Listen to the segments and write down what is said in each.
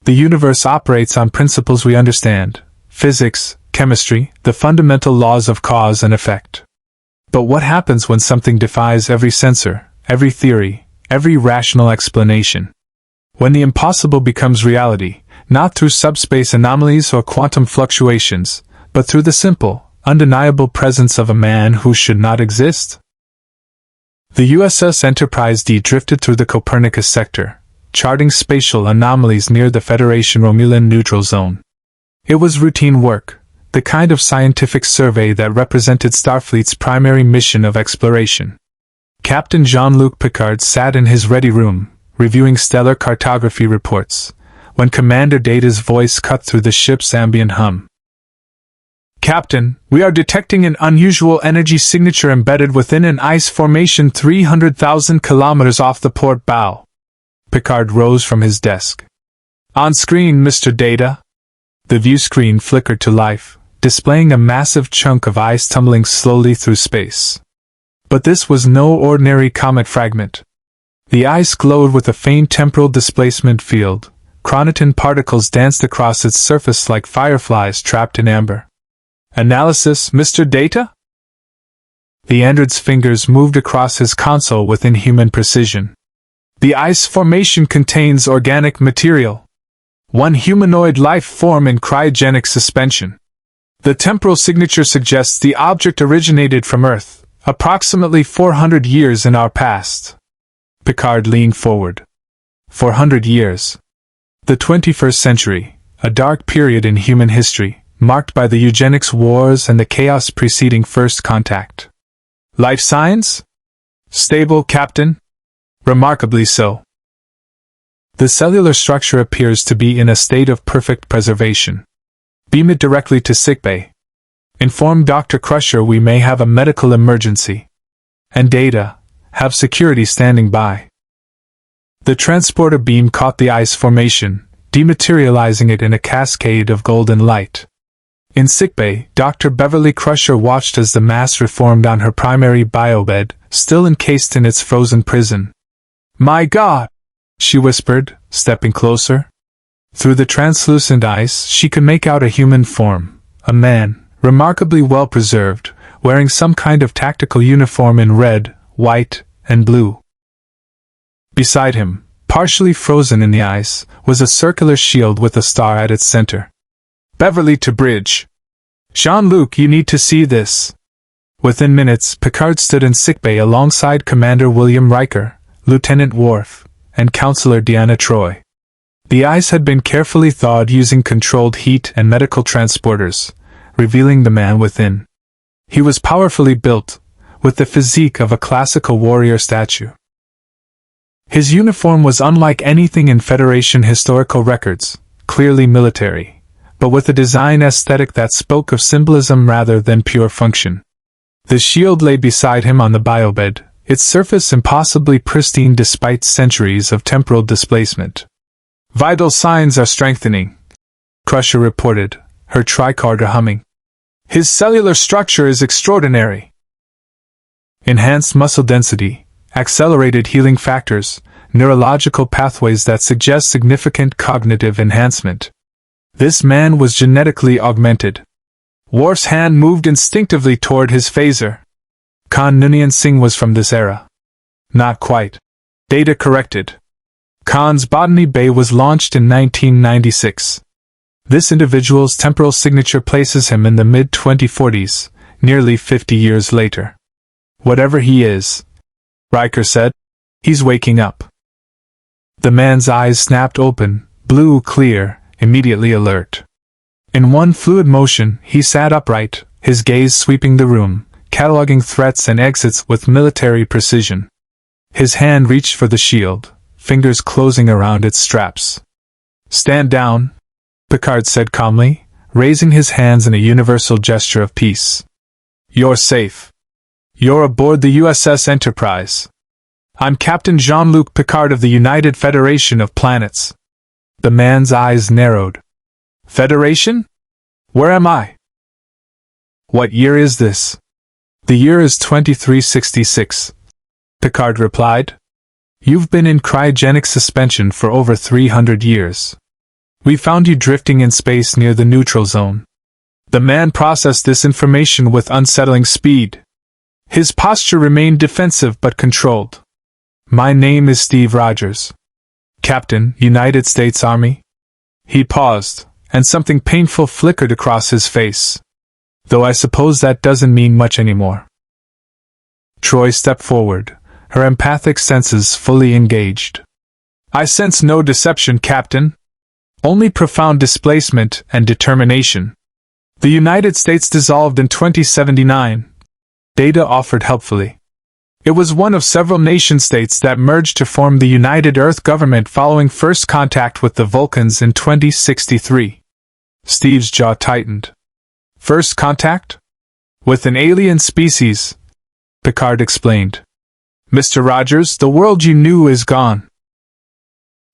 The universe operates on principles we understand: physics, chemistry, the fundamental laws of cause and effect. But what happens when something defies every sensor, every theory, every rational explanation? When the impossible becomes reality, not through subspace anomalies or quantum fluctuations, but through the simple, undeniable presence of a man who should not exist? The USS Enterprise-D drifted through the Copernicus sector, charting spatial anomalies near the Federation Romulan neutral zone. It was routine work, the kind of scientific survey that represented Starfleet's primary mission of exploration. Captain Jean-Luc Picard sat in his ready room, reviewing stellar cartography reports, when Commander Data's voice cut through the ship's ambient hum. "Captain, we are detecting an unusual energy signature embedded within an ice formation 300,000 kilometers off the port bow." Picard rose from his desk. "On screen, Mr. Data." The view screen flickered to life, displaying a massive chunk of ice tumbling slowly through space. But this was no ordinary comet fragment. The ice glowed with a faint temporal displacement field. Chronoton particles danced across its surface like fireflies trapped in amber. "Analysis, Mr. Data?" The android's fingers moved across his console with inhuman precision. "The ice formation contains organic material. One humanoid life form in cryogenic suspension. The temporal signature suggests the object originated from Earth, approximately 400 years in our past." Picard leaned forward. 400 years. The 21st century, a dark period in human history, marked by the eugenics wars and the chaos preceding first contact. "Life signs? Stable, Captain?" "Remarkably so. The cellular structure appears to be in a state of perfect preservation. Beam it directly to sickbay. Inform Dr. Crusher we may have a medical emergency. And Data, have security standing by." The transporter beam caught the ice formation, dematerializing it in a cascade of golden light. In sickbay, Dr. Beverly Crusher watched as the mass reformed on her primary biobed, still encased in its frozen prison. "My God!" she whispered, stepping closer. Through the translucent ice, she could make out a human form, a man, remarkably well preserved, wearing some kind of tactical uniform in red, white, and blue. Beside him, partially frozen in the ice, was a circular shield with a star at its center. "Beverly to bridge. Jean-Luc, you need to see this." Within minutes, Picard stood in sickbay alongside Commander William Riker, Lieutenant Worf, and Counselor Deanna Troi. The ice had been carefully thawed using controlled heat and medical transporters, revealing the man within. He was powerfully built, with the physique of a classical warrior statue. His uniform was unlike anything in Federation historical records, clearly military, but with a design aesthetic that spoke of symbolism rather than pure function. The shield lay beside him on the biobed, its surface impossibly pristine despite centuries of temporal displacement. "Vital signs are strengthening," Crusher reported, her tricorder humming. "His cellular structure is extraordinary. Enhanced muscle density, accelerated healing factors, neurological pathways that suggest significant cognitive enhancement. This man was genetically augmented." Worf's hand moved instinctively toward his phaser. "Khan Noonien Singh was from this era." "Not quite," Data corrected. "Khan's Botany Bay was launched in 1996. This individual's temporal signature places him in the mid-2040s, nearly 50 years later." "Whatever he is," Riker said, "he's waking up." The man's eyes snapped open, blue clear, immediately alert. In one fluid motion, he sat upright, his gaze sweeping the room, cataloging threats and exits with military precision. His hand reached for the shield, fingers closing around its straps. "Stand down," Picard said calmly, raising his hands in a universal gesture of peace. "You're safe. You're aboard the USS Enterprise. I'm Captain Jean-Luc Picard of the United Federation of Planets." The man's eyes narrowed. "Federation? Where am I?" "What year is this?" "The year is 2366, Picard replied. "You've been in cryogenic suspension for over 300 years. We found you drifting in space near the neutral zone. The man processed this information with unsettling speed. His posture remained defensive but controlled. My name is Steve Rogers. Captain, United States Army? He paused, and something painful flickered across his face. Though I suppose that doesn't mean much anymore. Troy stepped forward, her empathic senses fully engaged. I sense no deception, Captain. Only profound displacement and determination. The United States dissolved in 2079. Data offered helpfully. It was one of several nation-states that merged to form the United Earth Government following first contact with the Vulcans in 2063. Steve's jaw tightened. First contact? With an alien species, Picard explained. Mr. Rogers, the world you knew is gone.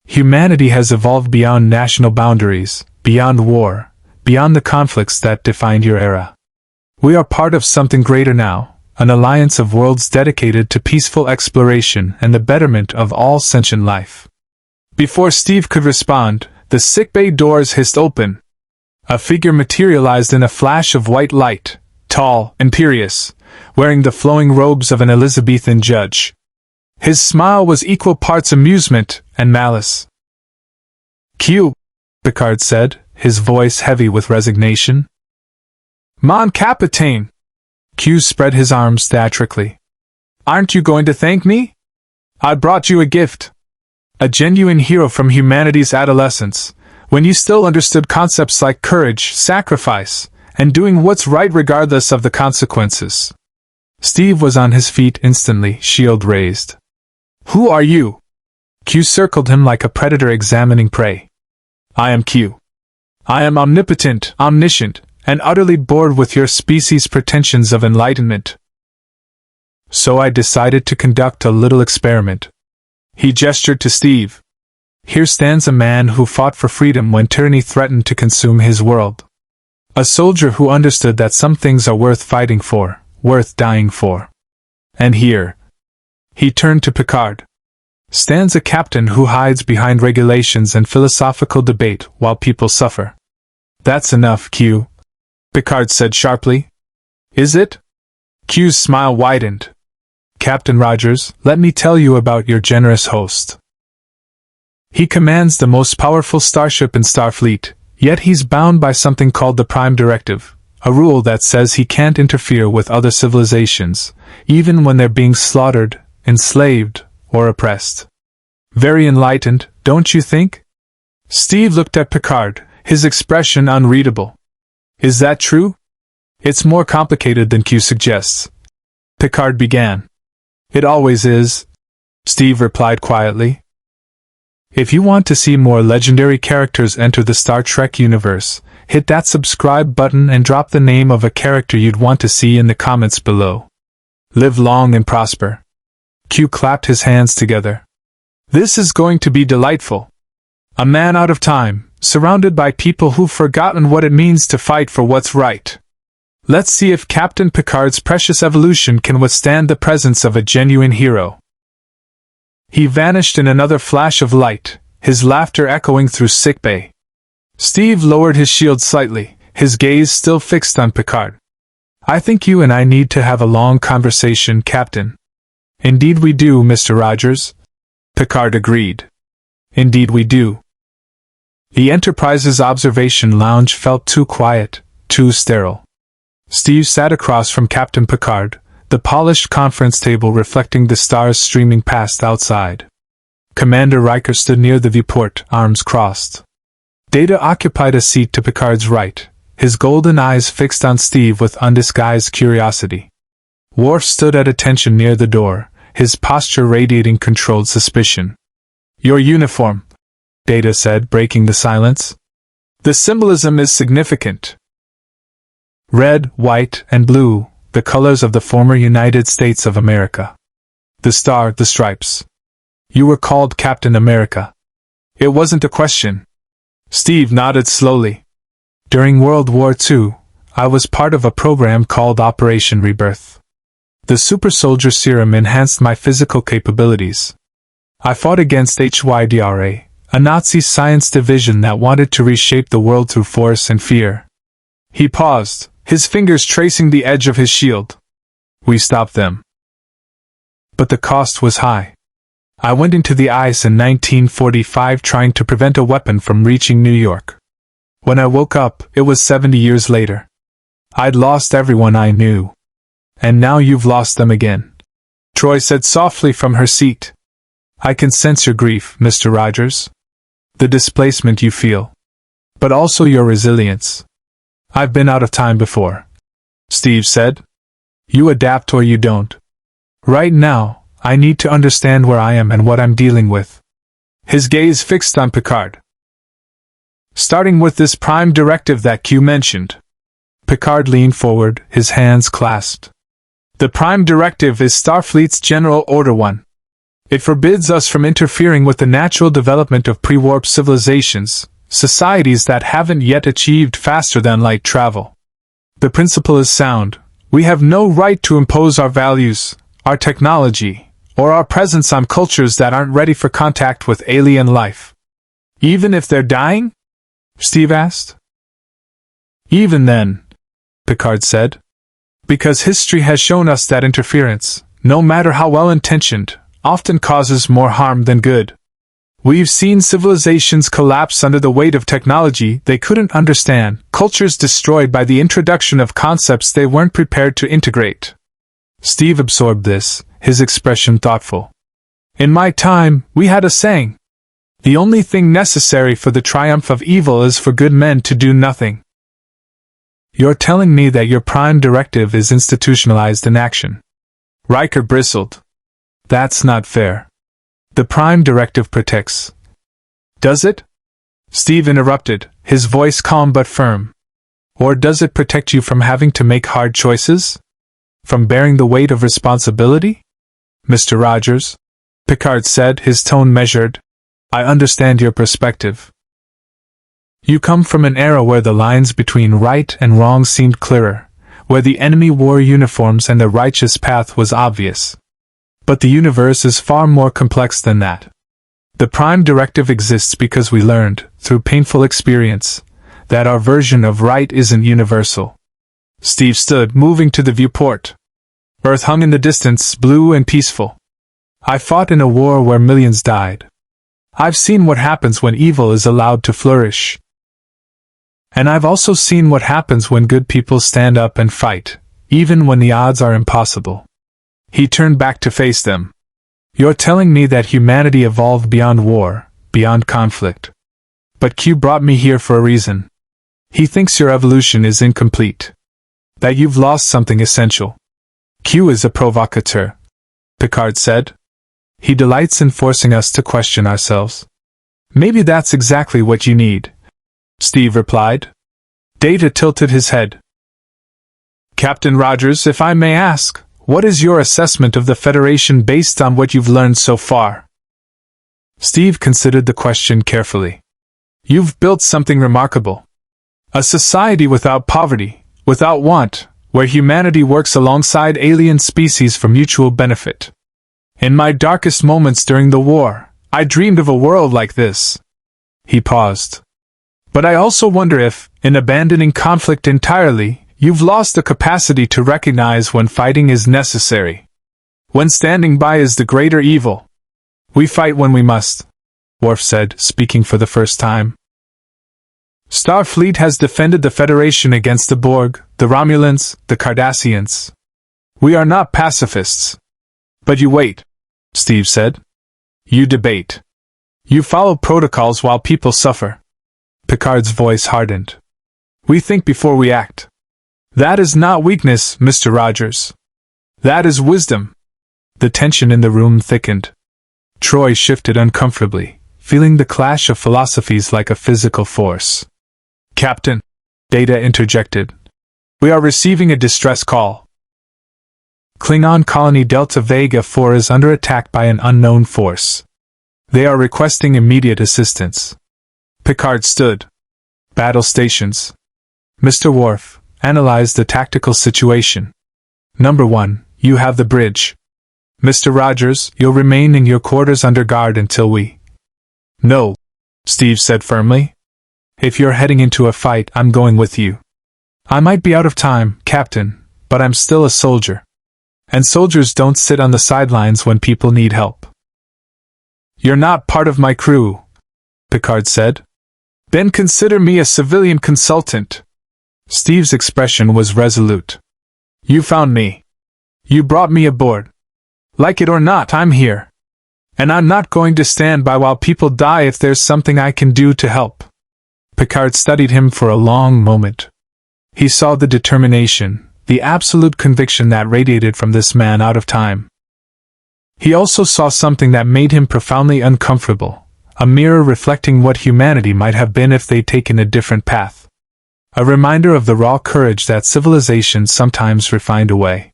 Humanity has evolved beyond national boundaries, beyond war, beyond the conflicts that defined your era. We are part of something greater now, an alliance of worlds dedicated to peaceful exploration and the betterment of all sentient life. Before Steve could respond, the sickbay doors hissed open. A figure materialized in a flash of white light, tall, imperious, wearing the flowing robes of an Elizabethan judge. His smile was equal parts amusement and malice. Q, Picard said, his voice heavy with resignation. Mon Capitaine! Q spread his arms theatrically. Aren't you going to thank me? I brought you a gift. A genuine hero from humanity's adolescence, when you still understood concepts like courage, sacrifice, and doing what's right regardless of the consequences. Steve was on his feet instantly, shield raised. Who are you? Q circled him like a predator examining prey. I am Q. I am omnipotent, omniscient, and utterly bored with your species' pretensions of enlightenment. So I decided to conduct a little experiment. He gestured to Steve. Here stands a man who fought for freedom when tyranny threatened to consume his world. A soldier who understood that some things are worth fighting for, worth dying for. And here, he turned to Picard, stands a captain who hides behind regulations and philosophical debate while people suffer. That's enough, Q, Picard said sharply. Is it? Q's smile widened. Captain Rogers, let me tell you about your generous host. He commands the most powerful starship in Starfleet, yet he's bound by something called the Prime Directive, a rule that says he can't interfere with other civilizations, even when they're being slaughtered, enslaved, or oppressed. Very enlightened, don't you think? Steve looked at Picard, his expression unreadable. Is that true? It's more complicated than Q suggests. Picard began. It always is, Steve replied quietly. If you want to see more legendary characters enter the Star Trek universe, hit that subscribe button and drop the name of a character you'd want to see in the comments below. Live long and prosper. Q clapped his hands together. This is going to be delightful. A man out of time, surrounded by people who've forgotten what it means to fight for what's right. Let's see if Captain Picard's precious evolution can withstand the presence of a genuine hero. He vanished in another flash of light, his laughter echoing through sickbay. Steve lowered his shield slightly, his gaze still fixed on Picard. I think you and I need to have a long conversation, Captain. Indeed we do, Mr. Rogers. Picard agreed. Indeed we do. The Enterprise's observation lounge felt too quiet, too sterile. Steve sat across from Captain Picard, the polished conference table reflecting the stars streaming past outside. Commander Riker stood near the viewport, arms crossed. Data occupied a seat to Picard's right, his golden eyes fixed on Steve with undisguised curiosity. Worf stood at attention near the door, his posture radiating controlled suspicion. Your uniform, Data said, breaking the silence. The symbolism is significant. Red, white, and blue, the colors of the former United States of America. The star, the stripes. You were called Captain America. It wasn't a question. Steve nodded slowly. During World War II, I was part of a program called Operation Rebirth. The super soldier serum enhanced my physical capabilities. I fought against HYDRA, a Nazi science division that wanted to reshape the world through force and fear. He paused, his fingers tracing the edge of his shield. We stopped them. But the cost was high. I went into the ice in 1945 trying to prevent a weapon from reaching New York. When I woke up, it was 70 years later. I'd lost everyone I knew. And now you've lost them again. Troy said softly from her seat. I can sense your grief, Mr. Rogers. The displacement you feel. But also your resilience. I've been out of time before. Steve said. You adapt or you don't. Right now, I need to understand where I am and what I'm dealing with. His gaze fixed on Picard. Starting with this Prime Directive that Q mentioned. Picard leaned forward, his hands clasped. The Prime Directive is Starfleet's General Order 1. It forbids us from interfering with the natural development of pre-warp civilizations, societies that haven't yet achieved faster-than-light travel. The principle is sound. We have no right to impose our values, our technology, or our presence on cultures that aren't ready for contact with alien life. Even if they're dying? Steve asked. Even then, Picard said. Because history has shown us that interference, no matter how well-intentioned, often causes more harm than good. We've seen civilizations collapse under the weight of technology they couldn't understand, cultures destroyed by the introduction of concepts they weren't prepared to integrate. Steve absorbed this, his expression thoughtful. In my time, we had a saying. The only thing necessary for the triumph of evil is for good men to do nothing. You're telling me that your Prime Directive is institutionalized in action. Riker bristled. That's not fair. The Prime Directive protects. Does it? Steve interrupted, his voice calm but firm. Or does it protect you from having to make hard choices? From bearing the weight of responsibility? Mr. Rogers, Picard said, his tone measured. I understand your perspective. You come from an era where the lines between right and wrong seemed clearer, where the enemy wore uniforms and the righteous path was obvious. But the universe is far more complex than that. The Prime Directive exists because we learned, through painful experience, that our version of right isn't universal. Steve stood, moving to the viewport. Earth hung in the distance, blue and peaceful. I fought in a war where millions died. I've seen what happens when evil is allowed to flourish. And I've also seen what happens when good people stand up and fight, even when the odds are impossible. He turned back to face them. You're telling me that humanity evolved beyond war, beyond conflict. But Q brought me here for a reason. He thinks your evolution is incomplete. That you've lost something essential. Q is a provocateur, Picard said. He delights in forcing us to question ourselves. Maybe that's exactly what you need, Steve replied. Data tilted his head. Captain Rogers, if I may ask, what is your assessment of the Federation based on what you've learned so far? Steve considered the question carefully. You've built something remarkable. A society without poverty, without want, where humanity works alongside alien species for mutual benefit. In my darkest moments during the war, I dreamed of a world like this. He paused. But I also wonder if, in abandoning conflict entirely, you've lost the capacity to recognize when fighting is necessary. When standing by is the greater evil. We fight when we must, Worf said, speaking for the first time. Starfleet has defended the Federation against the Borg, the Romulans, the Cardassians. We are not pacifists. But you wait, Steve said. You debate. You follow protocols while people suffer. Picard's voice hardened. We think before we act. That is not weakness, Mr. Rogers. That is wisdom. The tension in the room thickened. Troy shifted uncomfortably, feeling the clash of philosophies like a physical force. Captain, Data interjected. We are receiving a distress call. Klingon colony Delta Vega 4 is under attack by an unknown force. They are requesting immediate assistance. Picard stood. Battle stations. Mr. Worf, analyze the tactical situation. Number 1, you have the bridge. Mr. Rogers, you'll remain in your quarters under guard until we... No, Steve said firmly. "If you're heading into a fight, I'm going with you. I might be out of time, Captain, but I'm still a soldier. And soldiers don't sit on the sidelines when people need help." "You're not part of my crew," Picard said. "Then consider me a civilian consultant." Steve's expression was resolute. "You found me. You brought me aboard. Like it or not, I'm here. And I'm not going to stand by while people die if there's something I can do to help." Picard studied him for a long moment. He saw the determination, the absolute conviction that radiated from this man out of time. He also saw something that made him profoundly uncomfortable, a mirror reflecting what humanity might have been if they'd taken a different path. A reminder of the raw courage that civilization sometimes refined away.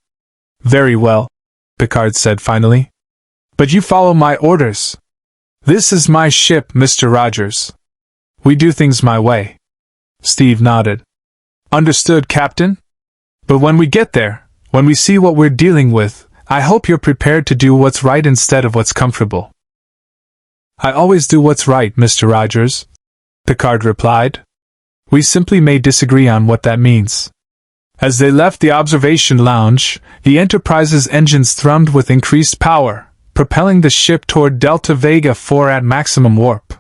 "Very well," Picard said finally. "But you follow my orders. This is my ship, Mr. Rogers. We do things my way." Steve nodded. "Understood, Captain. But when we get there, when we see what we're dealing with, I hope you're prepared to do what's right instead of what's comfortable." "I always do what's right, Mr. Rogers," Picard replied. "We simply may disagree on what that means." As they left the observation lounge, the Enterprise's engines thrummed with increased power, propelling the ship toward Delta Vega 4 at maximum warp.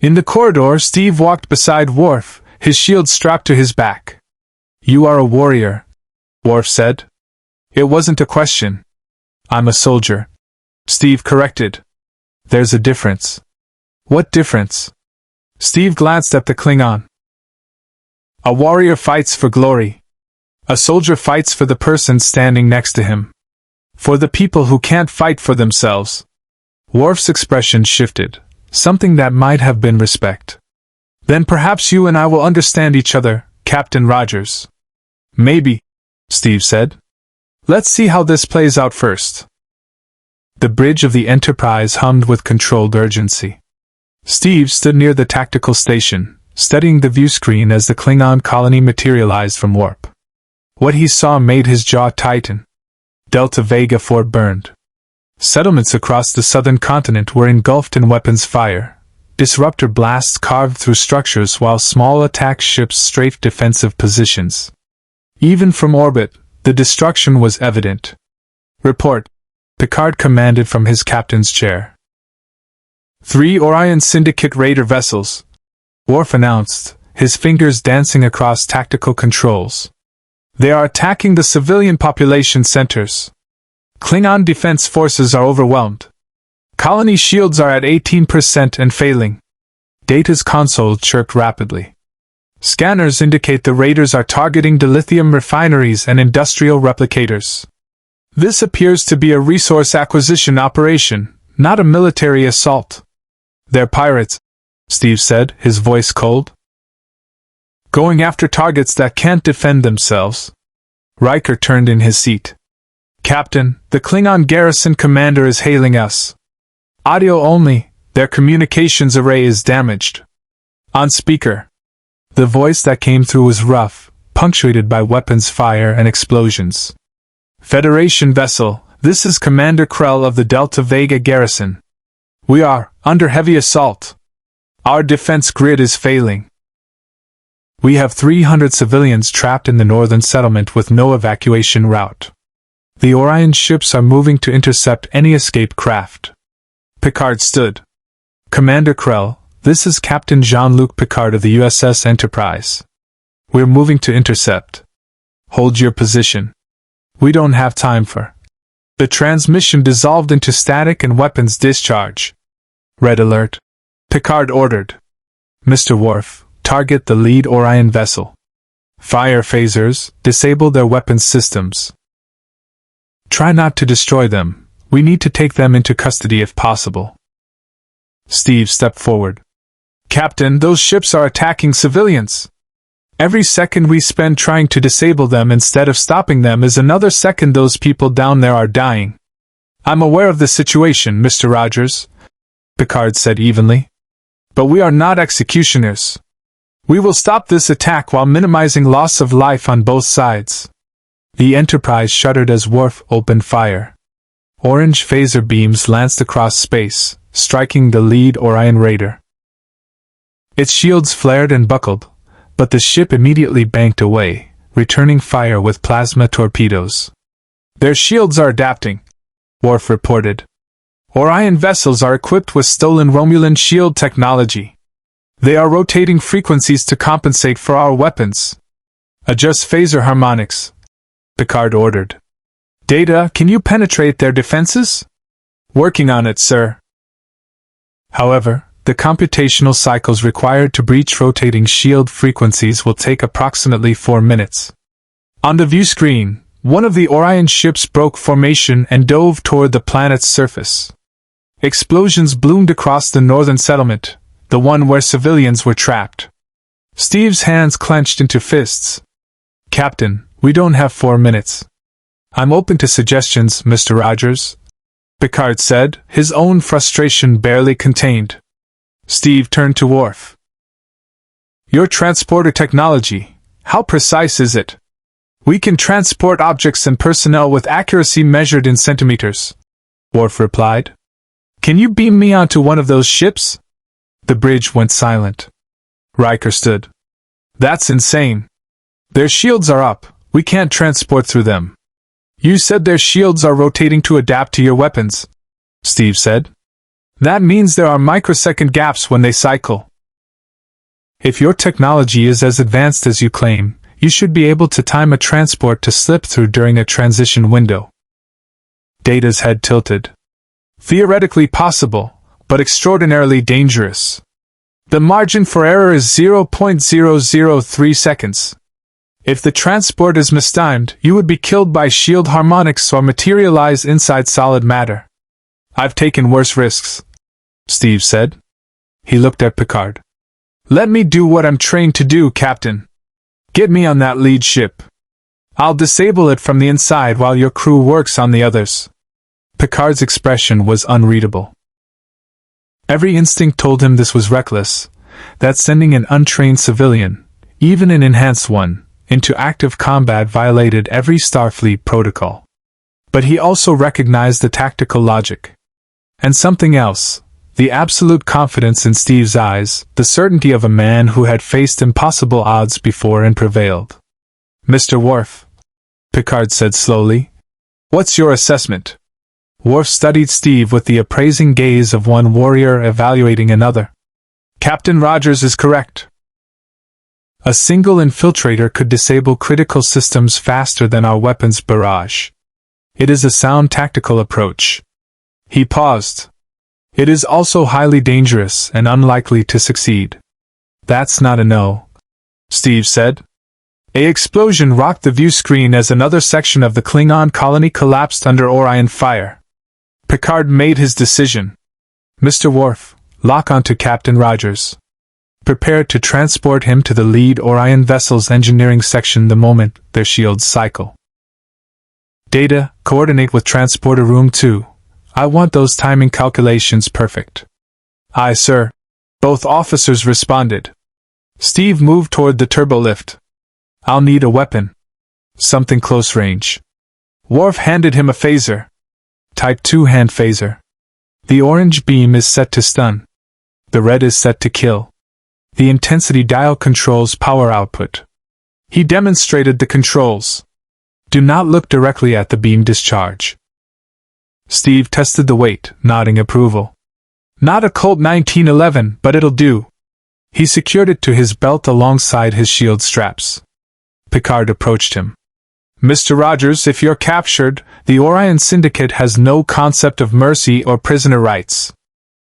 In the corridor, Steve walked beside Worf, his shield strapped to his back. "You are a warrior," Worf said. "It wasn't a question." "I'm a soldier," Steve corrected. "There's a difference." "What difference?" Steve glanced at the Klingon. "A warrior fights for glory. A soldier fights for the person standing next to him. For the people who can't fight for themselves." Worf's expression shifted, something that might have been respect. "Then perhaps you and I will understand each other, Captain Rogers." "Maybe," Steve said. "Let's see how this plays out first." The bridge of the Enterprise hummed with controlled urgency. Steve stood near the tactical station, studying the viewscreen as the Klingon colony materialized from warp. What he saw made his jaw tighten. Delta Vega 4 burned. Settlements across the southern continent were engulfed in weapons fire. Disruptor blasts carved through structures while small attack ships strafed defensive positions. Even from orbit, the destruction was evident. "Report," Picard commanded from his captain's chair. "3 Orion Syndicate Raider vessels," Worf announced, his fingers dancing across tactical controls. "They are attacking the civilian population centers. Klingon defense forces are overwhelmed. Colony shields are at 18% and failing." Data's console chirped rapidly. "Scanners indicate the raiders are targeting dilithium refineries and industrial replicators. This appears to be a resource acquisition operation, not a military assault." "They're pirates," Steve said, his voice cold. "Going after targets that can't defend themselves." Riker turned in his seat. "Captain, the Klingon garrison commander is hailing us. Audio only, their communications array is damaged." "On speaker." The voice that came through was rough, punctuated by weapons fire and explosions. "Federation vessel, this is Commander Krell of the Delta Vega garrison. We are under heavy assault. Our defense grid is failing. We have 300 civilians trapped in the northern settlement with no evacuation route. The Orion ships are moving to intercept any escape craft." Picard stood. "Commander Krell, this is Captain Jean-Luc Picard of the USS Enterprise. We're moving to intercept. Hold your position. We don't have time for." The transmission dissolved into static and weapons discharge. "Red alert," Picard ordered. "Mr. Worf, target the lead Orion vessel. Fire phasers, disable their weapons systems. Try not to destroy them, we need to take them into custody if possible." Steve stepped forward. "Captain, those ships are attacking civilians. Every second we spend trying to disable them instead of stopping them is another second those people down there are dying." "I'm aware of the situation, Mr. Rogers," Picard said evenly. "But we are not executioners. We will stop this attack while minimizing loss of life on both sides." The Enterprise shuddered as Worf opened fire. Orange phaser beams lanced across space, striking the lead Orion raider. Its shields flared and buckled, but the ship immediately banked away, returning fire with plasma torpedoes. Their shields are adapting, Worf reported. Orion vessels are equipped with stolen Romulan shield technology. They are rotating frequencies to compensate for our weapons. Adjust phaser harmonics, Picard ordered. Data, can you penetrate their defenses? Working on it, sir. However, the computational cycles required to breach rotating shield frequencies will take approximately 4 minutes. On the view screen, one of the Orion ships broke formation and dove toward the planet's surface. Explosions bloomed across the northern settlement, the one where civilians were trapped. Steve's hands clenched into fists. Captain, we don't have 4 minutes. I'm open to suggestions, Mr. Rogers, Picard said, his own frustration barely contained. Steve turned to Worf. Your transporter technology, how precise is it? We can transport objects and personnel with accuracy measured in centimeters, Worf replied. Can you beam me onto one of those ships? The bridge went silent. Riker stood. That's insane. Their shields are up, we can't transport through them. You said their shields are rotating to adapt to your weapons, Steve said. That means there are microsecond gaps when they cycle. If your technology is as advanced as you claim, you should be able to time a transport to slip through during a transition window. Data's head tilted. Theoretically possible, but extraordinarily dangerous. The margin for error is 0.003 seconds. If the transport is mistimed, you would be killed by shield harmonics or materialize inside solid matter. I've taken worse risks, Steve said. He looked at Picard. Let me do what I'm trained to do, Captain. Get me on that lead ship. I'll disable it from the inside while your crew works on the others. Picard's expression was unreadable. Every instinct told him this was reckless, that sending an untrained civilian, even an enhanced one, into active combat violated every Starfleet protocol. But he also recognized the tactical logic. And something else, the absolute confidence in Steve's eyes, the certainty of a man who had faced impossible odds before and prevailed. Mr. Worf, Picard said slowly, what's your assessment? Worf studied Steve with the appraising gaze of one warrior evaluating another. Captain Rogers is correct. A single infiltrator could disable critical systems faster than our weapons barrage. It is a sound tactical approach. He paused. It is also highly dangerous and unlikely to succeed. That's not a no, Steve said. An explosion rocked the view screen as another section of the Klingon colony collapsed under Orion fire. Picard made his decision. Mr. Worf, lock onto Captain Rogers. Prepare to transport him to the lead Orion vessel's engineering section the moment their shields cycle. Data, coordinate with Transporter Room 2. I want those timing calculations perfect. Aye, sir. Both officers responded. Steve moved toward the turbolift. I'll need a weapon. Something close range. Worf handed him a phaser. Type 2 hand phaser. The orange beam is set to stun. The red is set to kill. The intensity dial controls power output. He demonstrated the controls. Do not look directly at the beam discharge. Steve tested the weight, nodding approval. Not a Colt 1911, but it'll do. He secured it to his belt alongside his shield straps. Picard approached him. Mr. Rogers, if you're captured, the Orion Syndicate has no concept of mercy or prisoner rights.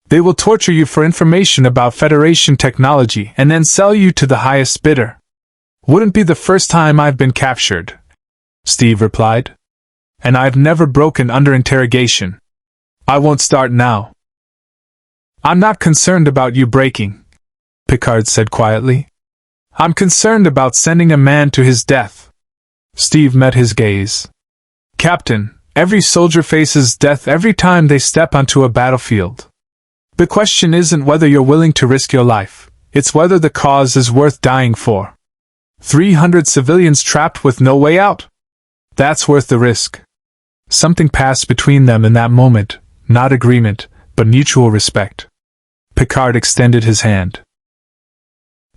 They will torture you for information about Federation technology and then sell you to the highest bidder. Wouldn't be the first time I've been captured, Steve replied. And I've never broken under interrogation. I won't start now. I'm not concerned about you breaking, Picard said quietly. I'm concerned about sending a man to his death. Steve met his gaze. Captain, every soldier faces death every time they step onto a battlefield. The question isn't whether you're willing to risk your life, it's whether the cause is worth dying for. 300 civilians trapped with no way out? That's worth the risk. Something passed between them in that moment, not agreement, but mutual respect. Picard extended his hand.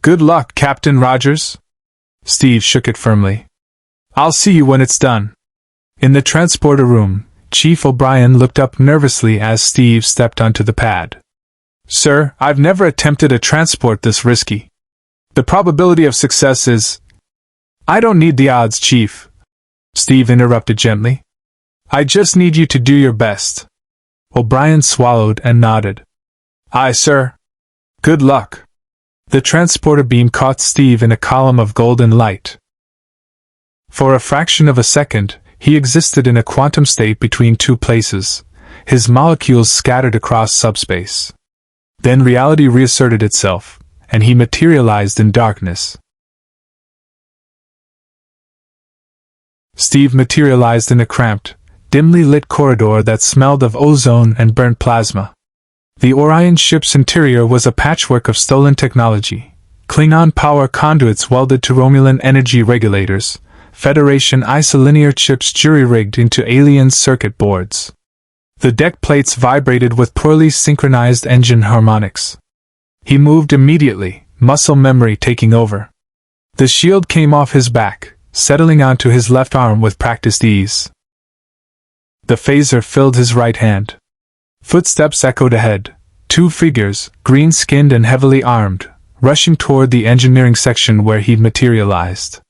Good luck, Captain Rogers. Steve shook it firmly. I'll see you when it's done. In the transporter room, Chief O'Brien looked up nervously as Steve stepped onto the pad. Sir, I've never attempted a transport this risky. The probability of success is… I don't need the odds, Chief. Steve interrupted gently. I just need you to do your best. O'Brien swallowed and nodded. Aye, sir. Good luck. The transporter beam caught Steve in a column of golden light. For a fraction of a second, he existed in a quantum state between two places, his molecules scattered across subspace. Then reality reasserted itself, and he materialized in darkness. Steve materialized in a cramped, dimly lit corridor that smelled of ozone and burnt plasma. The Orion ship's interior was a patchwork of stolen technology, Klingon power conduits welded to Romulan energy regulators, Federation isolinear chips jury-rigged into alien circuit boards. The deck plates vibrated with poorly synchronized engine harmonics. He moved immediately, muscle memory taking over. The shield came off his back, settling onto his left arm with practiced ease. The phaser filled his right hand. Footsteps echoed ahead, two figures, green-skinned and heavily armed, rushing toward the engineering section where he'd materialized.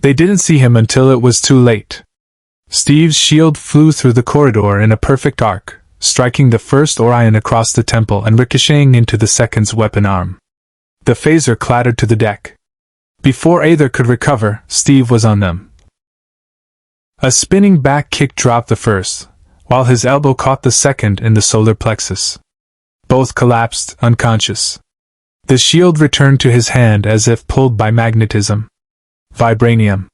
They didn't see him until it was too late. Steve's shield flew through the corridor in a perfect arc, striking the first Orion across the temple and ricocheting into the second's weapon arm. The phaser clattered to the deck. Before either could recover, Steve was on them. A spinning back kick dropped the first, while his elbow caught the second in the solar plexus. Both collapsed, unconscious. The shield returned to his hand as if pulled by magnetism. Vibranium.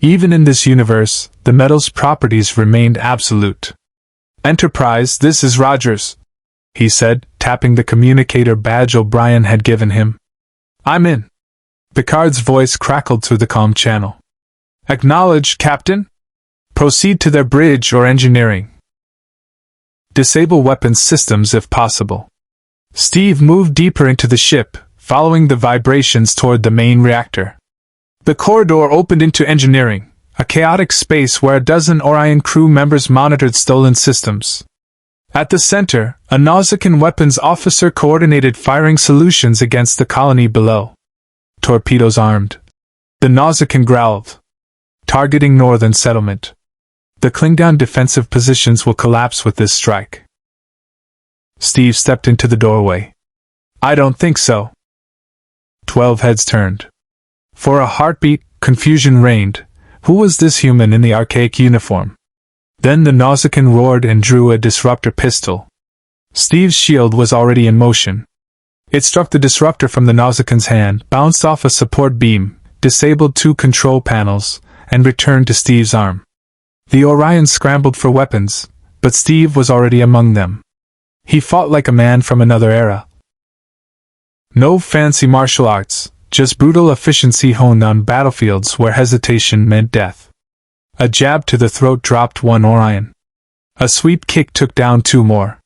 Even in this universe, the metal's properties remained absolute. Enterprise, this is Rogers, he said, tapping the communicator badge O'Brien had given him. I'm in. Picard's voice crackled through the comm channel. Acknowledged, Captain. Proceed to their bridge or engineering. Disable weapons systems if possible. Steve moved deeper into the ship, following the vibrations toward the main reactor. The corridor opened into engineering, a chaotic space where a dozen Orion crew members monitored stolen systems. At the center, a Nausicaan weapons officer coordinated firing solutions against the colony below. Torpedoes armed. The Nausicaan growled. Targeting northern settlement. The Klingon defensive positions will collapse with this strike. Steve stepped into the doorway. I don't think so. 12 heads turned. For a heartbeat, confusion reigned. Who was this human in the archaic uniform? Then the Nausicaan roared and drew a disruptor pistol. Steve's shield was already in motion. It struck the disruptor from the Nausicaaan's hand, bounced off a support beam, disabled two control panels, and returned to Steve's arm. The Orion scrambled for weapons, but Steve was already among them. He fought like a man from another era. No fancy martial arts, just brutal efficiency honed on battlefields where hesitation meant death. A jab to the throat dropped one Orion. A sweep kick took down two more.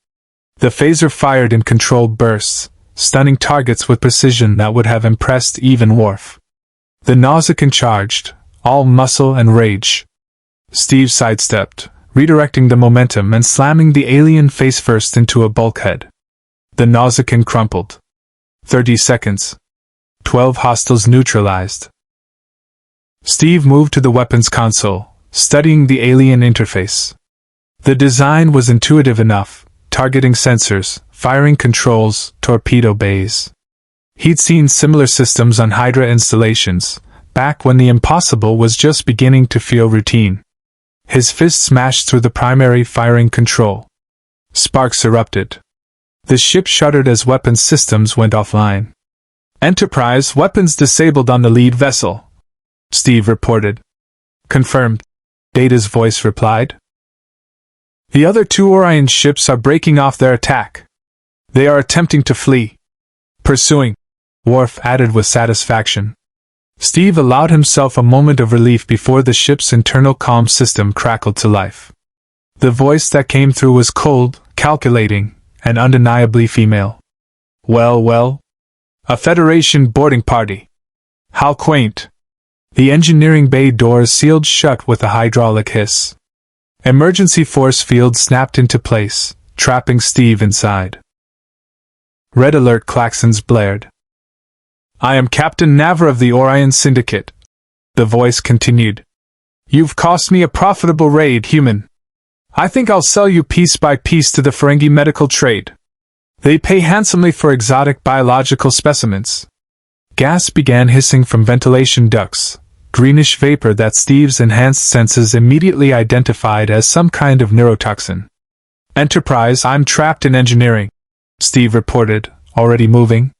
The phaser fired in controlled bursts, stunning targets with precision that would have impressed even Worf. The Nausicaan charged, all muscle and rage. Steve sidestepped, redirecting the momentum and slamming the alien face-first into a bulkhead. The Nausicaan crumpled. 30 seconds. 12 hostiles neutralized. Steve moved to the weapons console, studying the alien interface. The design was intuitive enough, targeting sensors, firing controls, torpedo bays. He'd seen similar systems on Hydra installations, back when the impossible was just beginning to feel routine. His fist smashed through the primary firing control. Sparks erupted. The ship shuddered as weapons systems went offline. Enterprise weapons disabled on the lead vessel, Steve reported. Confirmed, Data's voice replied. The other two Orion ships are breaking off their attack. They are attempting to flee. Pursuing, Worf added with satisfaction. Steve allowed himself a moment of relief before the ship's internal comm system crackled to life. The voice that came through was cold, calculating, and undeniably female. Well, A Federation boarding party. How quaint. The engineering bay doors sealed shut with a hydraulic hiss. Emergency force field snapped into place, trapping Steve inside. Red alert klaxons blared. I am Captain Navar of the Orion Syndicate. The voice continued. You've cost me a profitable raid, human. I think I'll sell you piece by piece to the Ferengi medical trade. They pay handsomely for exotic biological specimens. Gas began hissing from ventilation ducts, greenish vapor that Steve's enhanced senses immediately identified as some kind of neurotoxin. Enterprise, I'm trapped in engineering, Steve reported, already moving.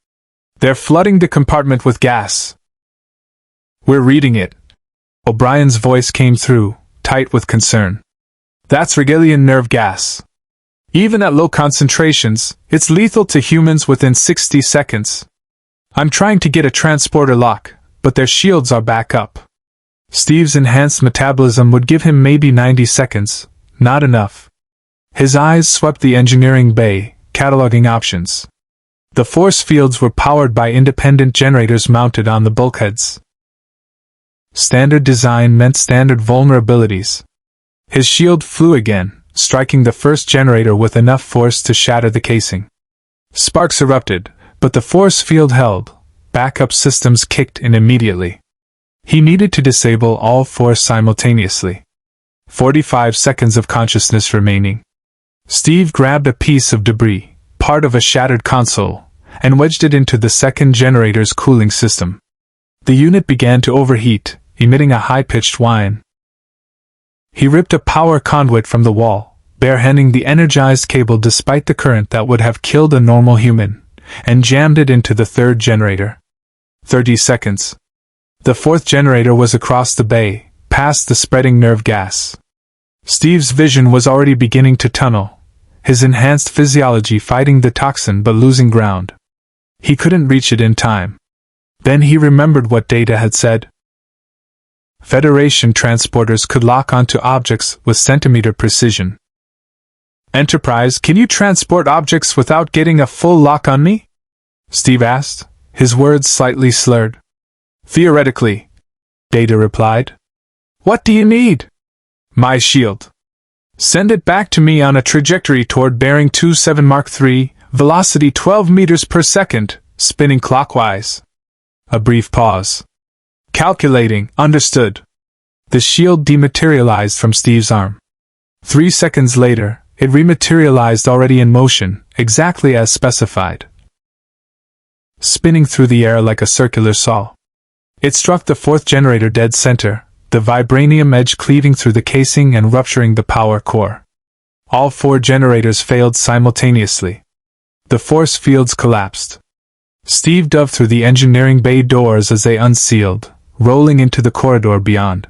They're flooding the compartment with gas. We're reading it. O'Brien's voice came through, tight with concern. That's Regalian nerve gas. Even at low concentrations, it's lethal to humans within 60 seconds. I'm trying to get a transporter lock, but their shields are back up. Steve's enhanced metabolism would give him maybe 90 seconds, not enough. His eyes swept the engineering bay, cataloging options. The force fields were powered by independent generators mounted on the bulkheads. Standard design meant standard vulnerabilities. His shield flew again, striking the first generator with enough force to shatter the casing. Sparks erupted, but the force field held. Backup systems kicked in immediately. He needed to disable all four simultaneously. 45 seconds of consciousness remaining. Steve grabbed a piece of debris, part of a shattered console, and wedged it into the second generator's cooling system. The unit began to overheat, emitting a high-pitched whine. He ripped a power conduit from the wall, barehanding the energized cable despite the current that would have killed a normal human, and jammed it into the third generator. 30 seconds. The fourth generator was across the bay, past the spreading nerve gas. Steve's vision was already beginning to tunnel, his enhanced physiology fighting the toxin but losing ground. He couldn't reach it in time. Then he remembered what Data had said. Federation transporters could lock onto objects with centimeter precision. Enterprise, can you transport objects without getting a full lock on me? Steve asked, his words slightly slurred. Theoretically, Data replied. What do you need? My shield. Send it back to me on a trajectory toward bearing 27 Mark III, velocity 12 meters per second, spinning clockwise. A brief pause. Calculating, understood. The shield dematerialized from Steve's arm. 3 seconds later, it rematerialized already in motion, exactly as specified. Spinning through the air like a circular saw. It struck the fourth generator dead center, the vibranium edge cleaving through the casing and rupturing the power core. All four generators failed simultaneously. The force fields collapsed. Steve dove through the engineering bay doors as they unsealed, rolling into the corridor beyond.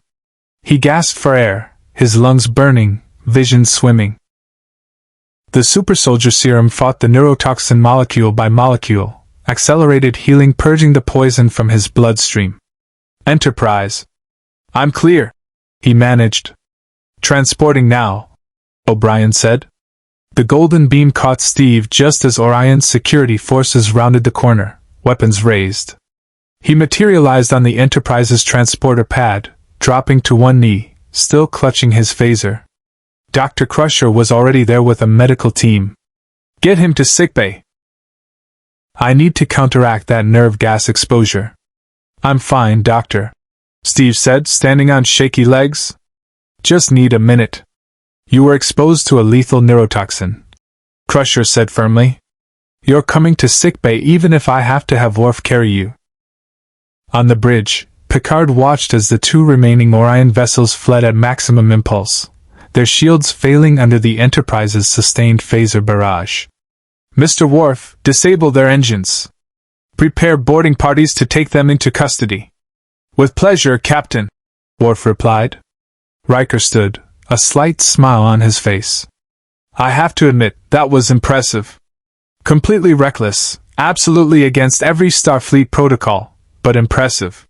He gasped for air, his lungs burning, vision swimming. The supersoldier serum fought the neurotoxin molecule by molecule, accelerated healing, purging the poison from his bloodstream. Enterprise. I'm clear, he managed. Transporting now, O'Brien said. The golden beam caught Steve just as Orion's security forces rounded the corner, weapons raised. He materialized on the Enterprise's transporter pad, dropping to one knee, still clutching his phaser. Dr. Crusher was already there with a medical team. Get him to sickbay. I need to counteract that nerve gas exposure. I'm fine, Doctor, Steve said, standing on shaky legs. Just need a minute. You were exposed to a lethal neurotoxin, Crusher said firmly. You're coming to sickbay even if I have to have Worf carry you. On the bridge, Picard watched as the two remaining Orion vessels fled at maximum impulse, their shields failing under the Enterprise's sustained phaser barrage. Mr. Worf, disable their engines. Prepare boarding parties to take them into custody. With pleasure, Captain, Worf replied. Riker stood, a slight smile on his face. I have to admit, that was impressive. Completely reckless, absolutely against every Starfleet protocol, but impressive.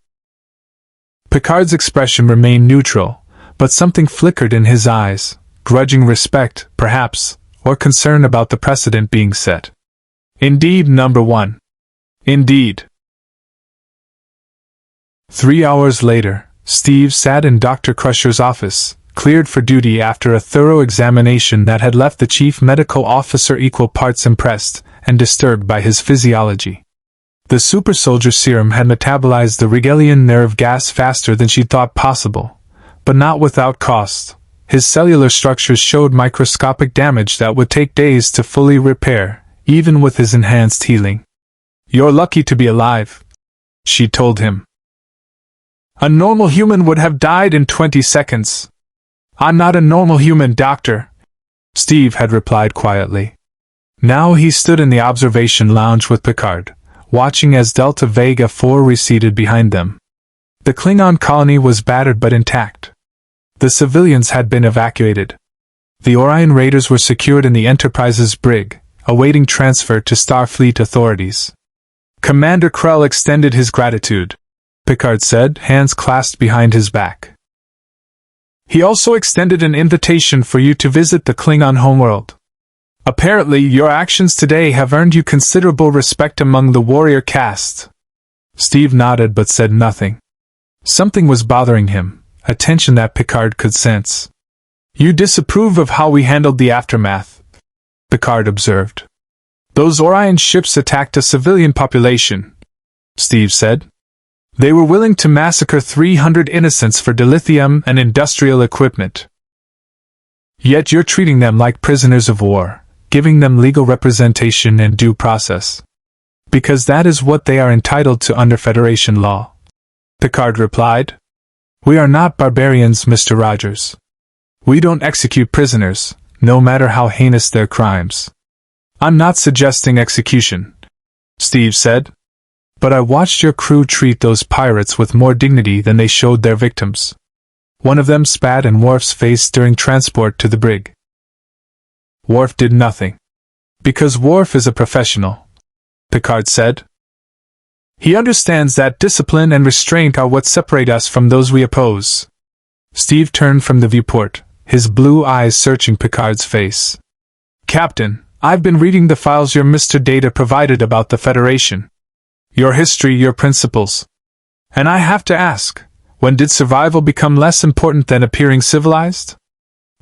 Picard's expression remained neutral, but something flickered in his eyes, grudging respect, perhaps, or concern about the precedent being set. Indeed, number one. Indeed. 3 hours later, Steve sat in Dr. Crusher's office, cleared for duty after a thorough examination that had left the chief medical officer equal parts impressed and disturbed by his physiology. The super-soldier serum had metabolized the Rigelian nerve gas faster than she'd thought possible, but not without cost. His cellular structures showed microscopic damage that would take days to fully repair, even with his enhanced healing. "You're lucky to be alive," she told him. "A normal human would have died in 20 seconds. I'm not a normal human, Doctor," Steve had replied quietly. Now he stood in the observation lounge with Picard, watching as Delta Vega 4 receded behind them. The Klingon colony was battered but intact. The civilians had been evacuated. The Orion raiders were secured in the Enterprise's brig, awaiting transfer to Starfleet authorities. "Commander Krell extended his gratitude," Picard said, hands clasped behind his back. "He also extended an invitation for you to visit the Klingon homeworld. Apparently, your actions today have earned you considerable respect among the warrior caste." Steve nodded but said nothing. Something was bothering him, a tension that Picard could sense. "You disapprove of how we handled the aftermath," Picard observed. "Those Orion ships attacked a civilian population," Steve said. "They were willing to massacre 300 innocents for dilithium and industrial equipment. Yet you're treating them like prisoners of war, giving them legal representation and due process. Because that is what they are entitled to under Federation law," Picard replied. "We are not barbarians, Mr. Rogers. We don't execute prisoners, no matter how heinous their crimes." "I'm not suggesting execution," Steve said. "But I watched your crew treat those pirates with more dignity than they showed their victims." One of them spat in Worf's face during transport to the brig. Worf did nothing. "Because Worf is a professional," Picard said. "He understands that discipline and restraint are what separate us from those we oppose." Steve turned from the viewport, his blue eyes searching Picard's face. "Captain, I've been reading the files your Mr. Data provided about the Federation. Your history, your principles. And I have to ask, when did survival become less important than appearing civilized?"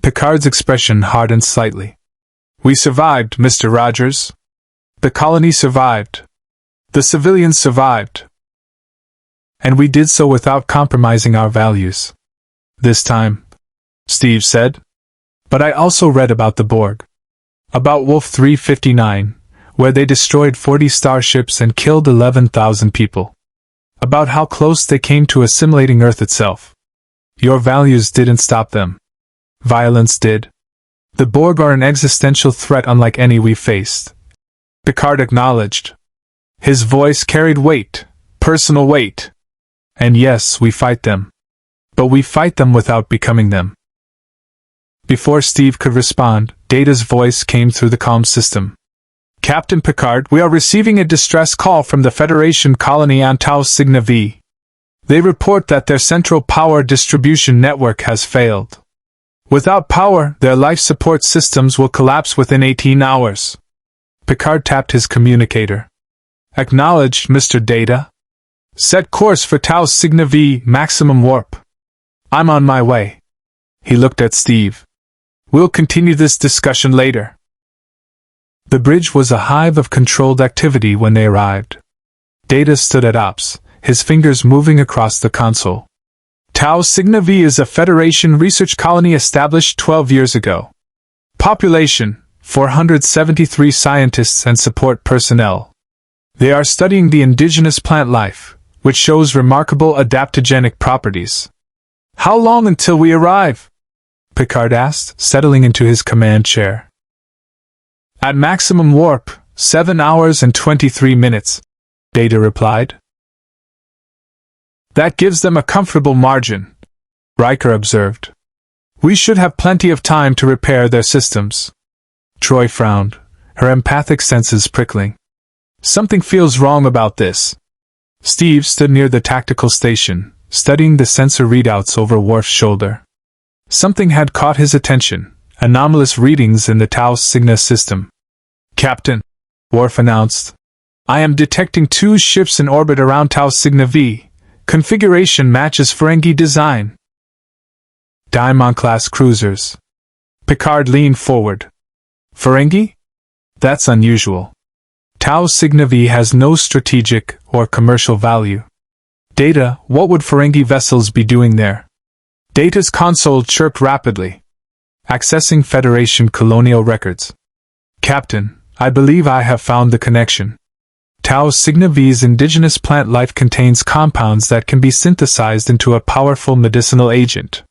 Picard's expression hardened slightly. "We survived, Mr. Rogers. The colony survived. The civilians survived. And we did so without compromising our values. This time," Steve said. "But I also read about the Borg. About Wolf 359, where they destroyed 40 starships and killed 11,000 people. About how close they came to assimilating Earth itself. Your values didn't stop them. Violence did. The Borg are an existential threat unlike any we faced," Picard acknowledged. His voice carried weight, personal weight. "And yes, we fight them. But we fight them without becoming them." Before Steve could respond, Data's voice came through the comm system. "Captain Picard, we are receiving a distress call from the Federation colony on Tau Cygni V. They report that their central power distribution network has failed. Without power, their life support systems will collapse within 18 hours. Picard tapped his communicator. "Acknowledged, Mr. Data. Set course for Tau Cygni V, maximum warp. I'm on my way." He looked at Steve. "We'll continue this discussion later." The bridge was a hive of controlled activity when they arrived. Data stood at ops, his fingers moving across the console. "Tau Cygni V is a Federation research colony established 12 years ago. Population, 473 scientists and support personnel. They are studying the indigenous plant life, which shows remarkable adaptogenic properties." "How long until we arrive?" Picard asked, settling into his command chair. "At maximum warp, 7 hours and 23 minutes, Data replied. "That gives them a comfortable margin," Riker observed. "We should have plenty of time to repair their systems." Troy frowned, her empathic senses prickling. "Something feels wrong about this." Steve stood near the tactical station, studying the sensor readouts over Worf's shoulder. Something had caught his attention, anomalous readings in the Tau Cygni system. "Captain," Worf announced, I am detecting 2 ships in orbit around Tau Cygni V. Configuration matches Ferengi design. Daimon-class cruisers. Picard leaned forward. Ferengi? That's unusual. Tau Cygni V has no strategic or commercial value. Data, what would Ferengi vessels be doing there? Data's console chirped rapidly. Accessing Federation colonial records. Captain, I believe I have found the connection. Tau Cygni V's indigenous plant life contains compounds that can be synthesized into a powerful medicinal agent.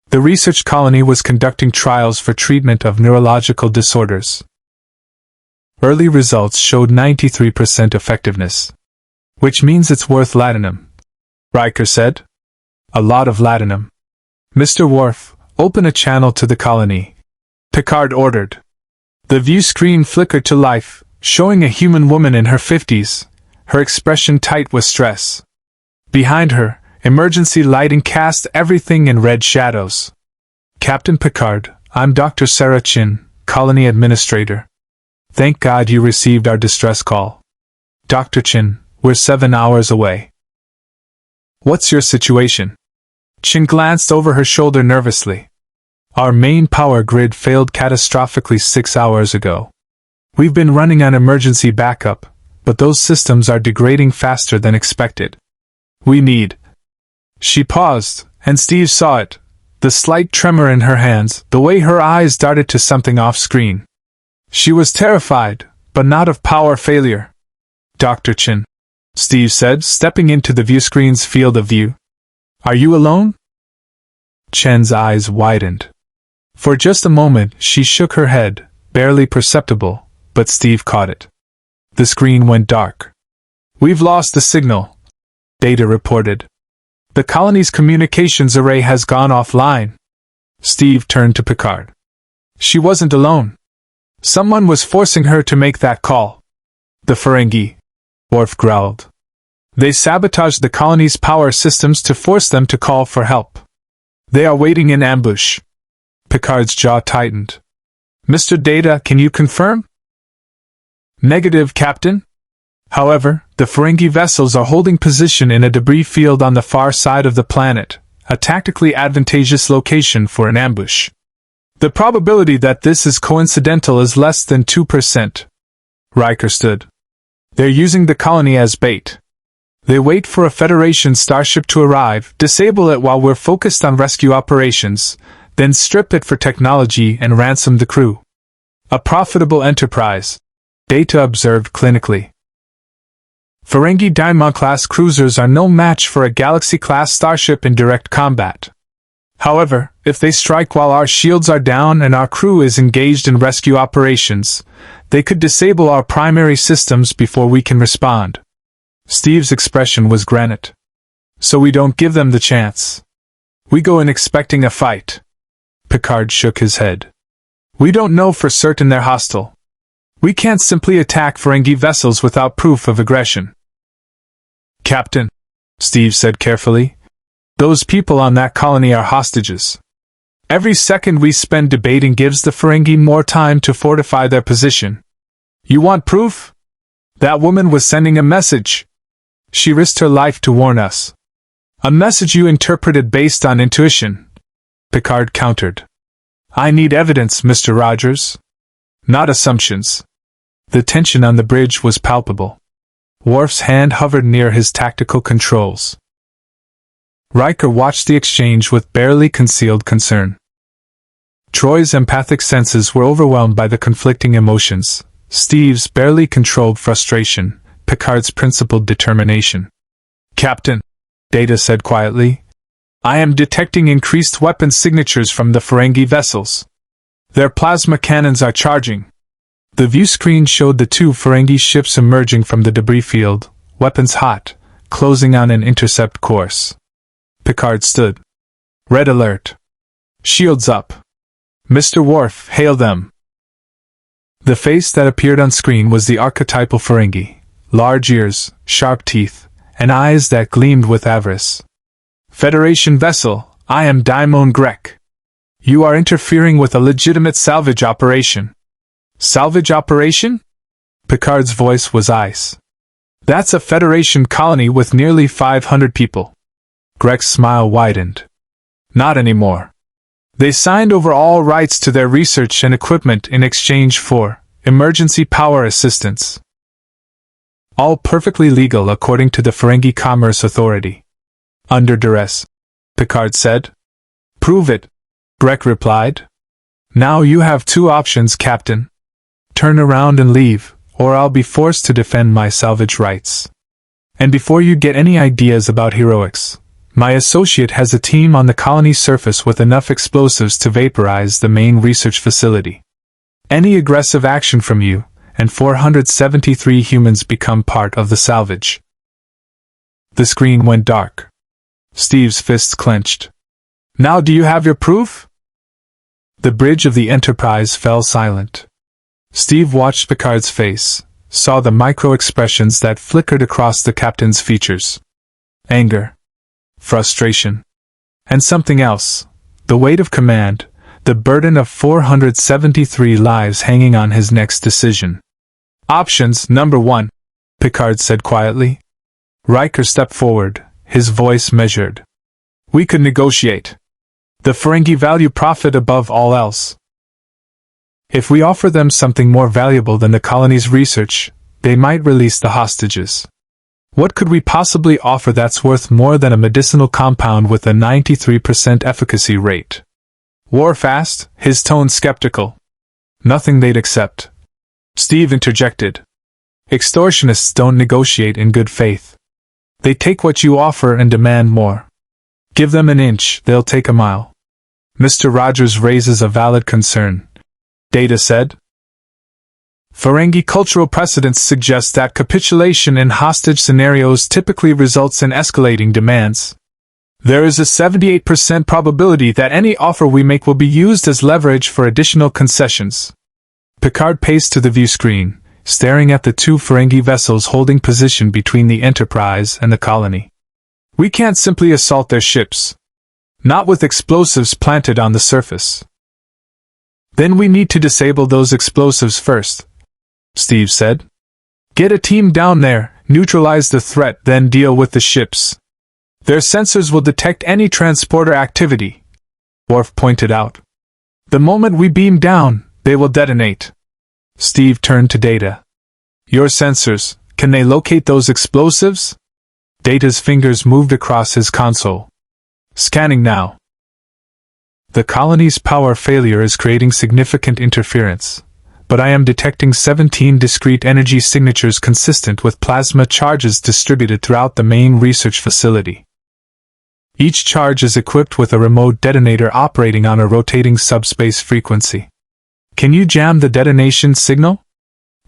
The research colony was conducting trials for treatment of neurological disorders. Early results showed 93% effectiveness. Which means it's worth latinum, Riker said. A lot of latinum. Mr. Worf, open a channel to the colony. Picard ordered. The view screen flickered to life, showing a human woman in her 50s, her expression tight with stress. Behind her, emergency lighting cast everything in red shadows. Captain Picard, I'm Dr. Sarah Chin, colony administrator. Thank God you received our distress call. Dr. Chin, we're 7 hours away. What's your situation? Chin glanced over her shoulder nervously. Our main power grid failed catastrophically 6 hours ago. We've been running on emergency backup, but those systems are degrading faster than expected. We need... She paused, and Steve saw it, the slight tremor in her hands, the way her eyes darted to something off-screen. She was terrified, but not of power failure. Dr. Chin, Steve said, stepping into the viewscreen's field of view. Are you alone? Chen's eyes widened. For just a moment she shook her head, barely perceptible, but Steve caught it. The screen went dark. We've lost the signal, Data reported. The colony's communications array has gone offline. Steve turned to Picard. She wasn't alone. Someone was forcing her to make that call. The Ferengi, Worf growled. They sabotaged the colony's power systems to force them to call for help. They are waiting in ambush. Picard's jaw tightened. Mr. Data, can you confirm? Negative, Captain. However, the Ferengi vessels are holding position in a debris field on the far side of the planet, a tactically advantageous location for an ambush. The probability that this is coincidental is less than 2%. Riker stood. They're using the colony as bait. They wait for a Federation starship to arrive, disable it while we're focused on rescue operations, then strip it for technology and ransom the crew. A profitable enterprise, Data observed clinically. Ferengi Daimon-class cruisers are no match for a Galaxy-class starship in direct combat. However, if they strike while our shields are down and our crew is engaged in rescue operations, they could disable our primary systems before we can respond. Steve's expression was granite. So we don't give them the chance. We go in expecting a fight. Picard shook his head. We don't know for certain they're hostile. We can't simply attack Ferengi vessels without proof of aggression. Captain, Steve said carefully, those people on that colony are hostages. Every second we spend debating gives the Ferengi more time to fortify their position. You want proof? That woman was sending a message. She risked her life to warn us. A message you interpreted based on intuition, Picard countered. I need evidence, Mr. Rogers. Not assumptions. The tension on the bridge was palpable. Worf's hand hovered near his tactical controls. Riker watched the exchange with barely concealed concern. Troy's empathic senses were overwhelmed by the conflicting emotions, Steve's barely controlled frustration, Picard's principled determination. Captain, Data said quietly, I am detecting increased weapon signatures from the Ferengi vessels. Their plasma cannons are charging. The view screen showed the 2 Ferengi ships emerging from the debris field, weapons hot, closing on an intercept course. Picard stood. Red alert. Shields up. Mr. Worf, hail them. The face that appeared on screen was the archetypal Ferengi, large ears, sharp teeth, and eyes that gleamed with avarice. Federation vessel, I am Daimon Grek. You are interfering with a legitimate salvage operation. Salvage operation? Picard's voice was ice. That's a Federation colony with nearly 500 people. Greg's smile widened. Not anymore. They signed over all rights to their research and equipment in exchange for emergency power assistance. All perfectly legal according to the Ferengi Commerce Authority. Under duress, Picard said. Prove it, Greg replied. Now you have two options, Captain. Turn around and leave, or I'll be forced to defend my salvage rights. And before you get any ideas about heroics, my associate has a team on the colony's surface with enough explosives to vaporize the main research facility. Any aggressive action from you, and 473 humans become part of the salvage. The screen went dark. Steve's fists clenched. Now do you have your proof? The bridge of the Enterprise fell silent. Steve watched Picard's face, saw the micro-expressions that flickered across the captain's features. Anger, frustration, and something else, the weight of command, the burden of 473 lives hanging on his next decision. Options number 1, Picard said quietly. Riker stepped forward, his voice measured. We could negotiate. The Ferengi value profit above all else. If we offer them something more valuable than the colony's research, they might release the hostages. What could we possibly offer that's worth more than a medicinal compound with a 93% efficacy rate? Warfast, his tone skeptical. Nothing they'd accept. Steve interjected. Extortionists don't negotiate in good faith. They take what you offer and demand more. Give them an inch, they'll take a mile. Mr. Rogers raises a valid concern, Data said. Ferengi cultural precedents suggest that capitulation in hostage scenarios typically results in escalating demands. There is a 78% probability that any offer we make will be used as leverage for additional concessions. Picard paced to the view screen, staring at the two Ferengi vessels holding position between the Enterprise and the colony. We can't simply assault their ships. Not with explosives planted on the surface. Then we need to disable those explosives first, Steve said. Get a team down there, neutralize the threat, then deal with the ships. Their sensors will detect any transporter activity, Worf pointed out. The moment we beam down, they will detonate. Steve turned to Data. Your sensors, can they locate those explosives? Data's fingers moved across his console. Scanning now. The colony's power failure is creating significant interference, but I am detecting 17 discrete energy signatures consistent with plasma charges distributed throughout the main research facility. Each charge is equipped with a remote detonator operating on a rotating subspace frequency. Can you jam the detonation signal?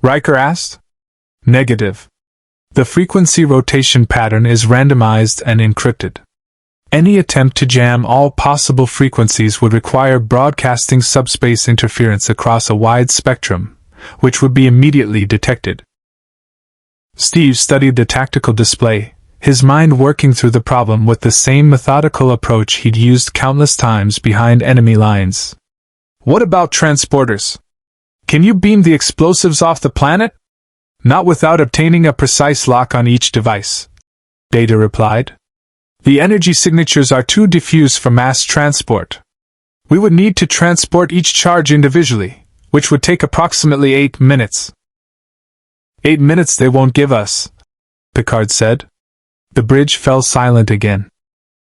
Riker asked. Negative. The frequency rotation pattern is randomized and encrypted. Any attempt to jam all possible frequencies would require broadcasting subspace interference across a wide spectrum, which would be immediately detected. Steve studied the tactical display, his mind working through the problem with the same methodical approach he'd used countless times behind enemy lines. What about transporters? Can you beam the explosives off the planet? Not without obtaining a precise lock on each device, Data replied. The energy signatures are too diffuse for mass transport. We would need to transport each charge individually, which would take approximately 8 minutes. 8 minutes they won't give us, Picard said. The bridge fell silent again.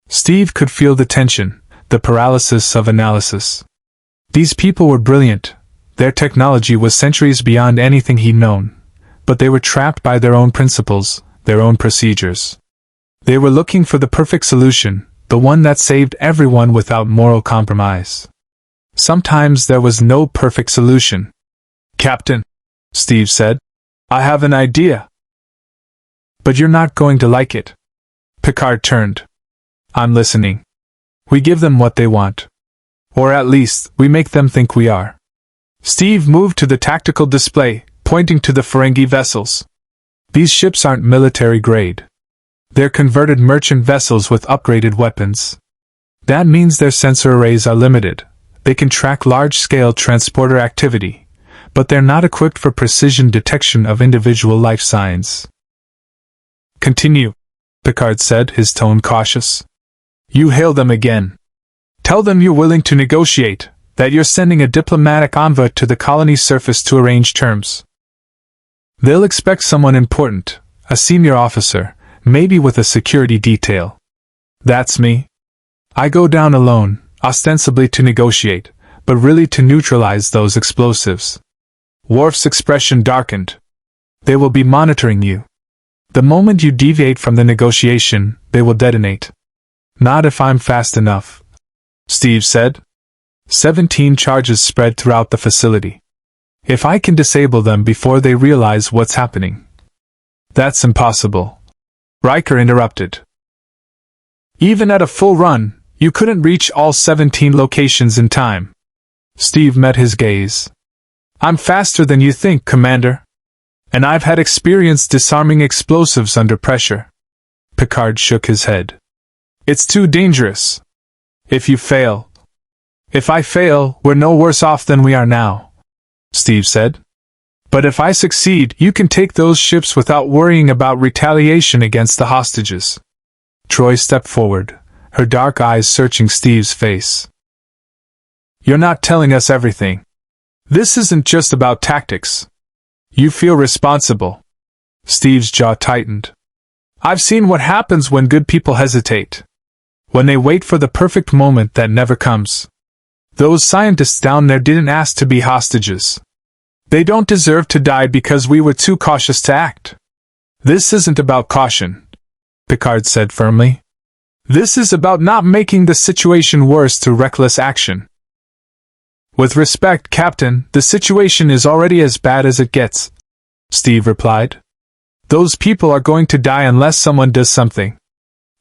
Steve could feel the tension, the paralysis of analysis. These people were brilliant. Their technology was centuries beyond anything he'd known, but they were trapped by their own principles, their own procedures. They were looking for the perfect solution, the one that saved everyone without moral compromise. Sometimes there was no perfect solution. Captain, Steve said, I have an idea. But you're not going to like it. Picard turned. I'm listening. We give them what they want. Or at least, we make them think we are. Steve moved to the tactical display, pointing to the Ferengi vessels. These ships aren't military grade. They're converted merchant vessels with upgraded weapons. That means their sensor arrays are limited. They can track large-scale transporter activity, but they're not equipped for precision detection of individual life signs. Continue, Picard said, his tone cautious. You hail them again. Tell them you're willing to negotiate, that you're sending a diplomatic envoy to the colony's surface to arrange terms. They'll expect someone important, a senior officer, maybe with a security detail. That's me. I go down alone, ostensibly to negotiate, but really to neutralize those explosives. Worf's expression darkened. They will be monitoring you. The moment you deviate from the negotiation, they will detonate. Not if I'm fast enough, Steve said. 17 charges spread throughout the facility. If I can disable them before they realize what's happening. That's impossible, Riker interrupted. Even at a full run, you couldn't reach all 17 locations in time. Steve met his gaze. I'm faster than you think, Commander. And I've had experience disarming explosives under pressure. Picard shook his head. It's too dangerous. If you fail. If I fail, we're no worse off than we are now, Steve said. But if I succeed, you can take those ships without worrying about retaliation against the hostages. Troy stepped forward, her dark eyes searching Steve's face. You're not telling us everything. This isn't just about tactics. You feel responsible. Steve's jaw tightened. I've seen what happens when good people hesitate. When they wait for the perfect moment that never comes. Those scientists down there didn't ask to be hostages. They don't deserve to die because we were too cautious to act. This isn't about caution, Picard said firmly. This is about not making the situation worse through reckless action. With respect, Captain, the situation is already as bad as it gets, Steve replied. Those people are going to die unless someone does something.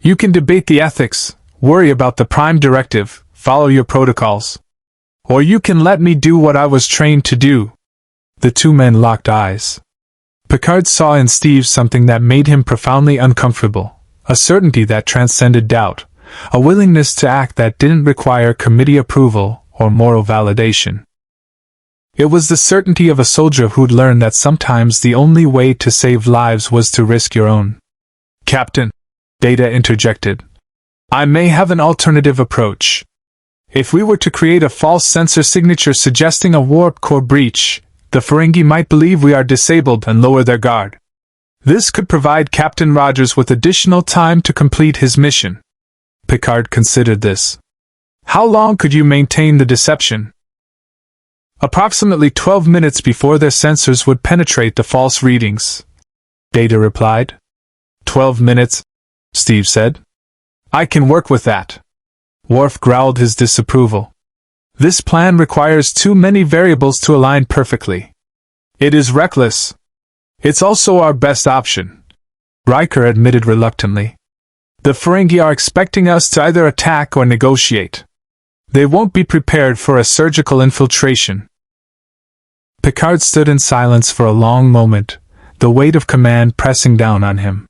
You can debate the ethics, worry about the Prime Directive, follow your protocols. Or you can let me do what I was trained to do. The two men locked eyes. Picard saw in Steve something that made him profoundly uncomfortable, a certainty that transcended doubt, a willingness to act that didn't require committee approval or moral validation. It was the certainty of a soldier who'd learned that sometimes the only way to save lives was to risk your own. Captain, Data interjected. I may have an alternative approach. If we were to create a false sensor signature suggesting a warp core breach, the Ferengi might believe we are disabled and lower their guard. This could provide Captain Rogers with additional time to complete his mission. Picard considered this. How long could you maintain the deception? Approximately 12 minutes before their sensors would penetrate the false readings, Data replied. 12 minutes, Steve said. I can work with that. Worf growled his disapproval. This plan requires too many variables to align perfectly. It is reckless. It's also our best option, Riker admitted reluctantly. The Ferengi are expecting us to either attack or negotiate. They won't be prepared for a surgical infiltration. Picard stood in silence for a long moment, the weight of command pressing down on him.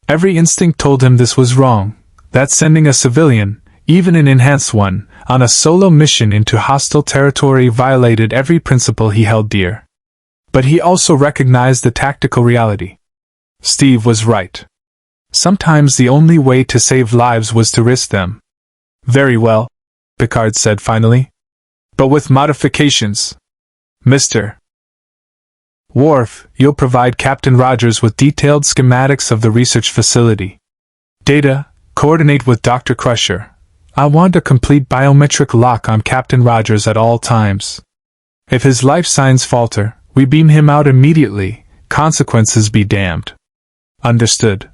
Every instinct told him this was wrong, that sending a civilian, even an enhanced one, on a solo mission into hostile territory violated every principle he held dear. But he also recognized the tactical reality. Steve was right. Sometimes the only way to save lives was to risk them. Very well, Picard said finally. But with modifications. Mr. Worf, you'll provide Captain Rogers with detailed schematics of the research facility. Data, coordinate with Dr. Crusher. I want a complete biometric lock on Captain Rogers at all times. If his life signs falter, we beam him out immediately, consequences be damned. Understood.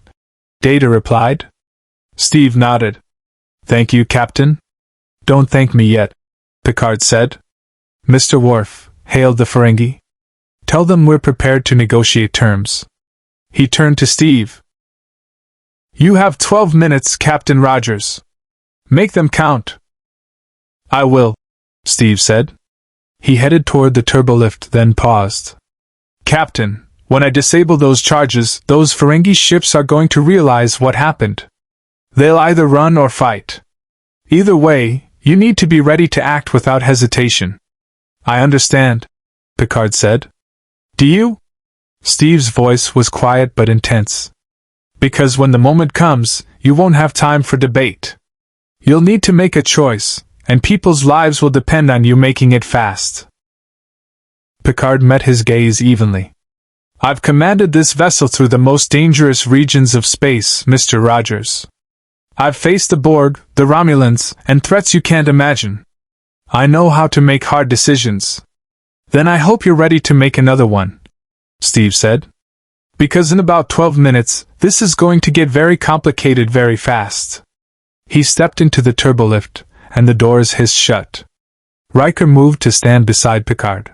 Data replied. Steve nodded. Thank you, Captain. Don't thank me yet, Picard said. Mr. Worf, hailed the Ferengi. Tell them we're prepared to negotiate terms. He turned to Steve. You have 12 minutes, Captain Rogers. Make them count. I will, Steve said. He headed toward the turbolift, then paused. Captain, when I disable those charges, those Ferengi ships are going to realize what happened. They'll either run or fight. Either way, you need to be ready to act without hesitation. I understand, Picard said. Do you? Steve's voice was quiet but intense. Because when the moment comes, you won't have time for debate. You'll need to make a choice, and people's lives will depend on you making it fast. Picard met his gaze evenly. I've commanded this vessel through the most dangerous regions of space, Mr. Rogers. I've faced the Borg, the Romulans, and threats you can't imagine. I know how to make hard decisions. Then I hope you're ready to make another one, Steve said. Because in about 12 minutes, this is going to get very complicated very fast. He stepped into the turbolift, and the doors hissed shut. Riker moved to stand beside Picard.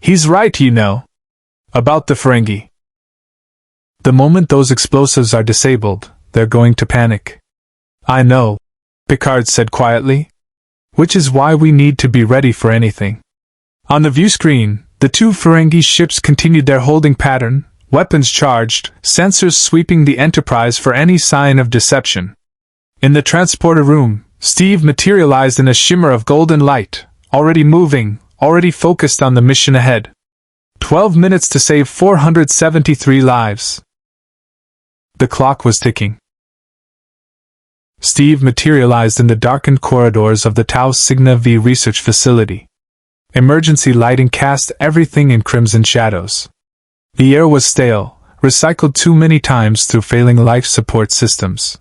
He's right, you know. About the Ferengi. The moment those explosives are disabled, they're going to panic. I know, Picard said quietly. Which is why we need to be ready for anything. On the view screen, the two Ferengi ships continued their holding pattern, weapons charged, sensors sweeping the Enterprise for any sign of deception. In the transporter room, Steve materialized in a shimmer of golden light, already moving, already focused on the mission ahead. 12 minutes to save 473 lives. The clock was ticking. Steve materialized in the darkened corridors of the Tau Cygna V research facility. Emergency lighting cast everything in crimson shadows. The air was stale, recycled too many times through failing life support systems.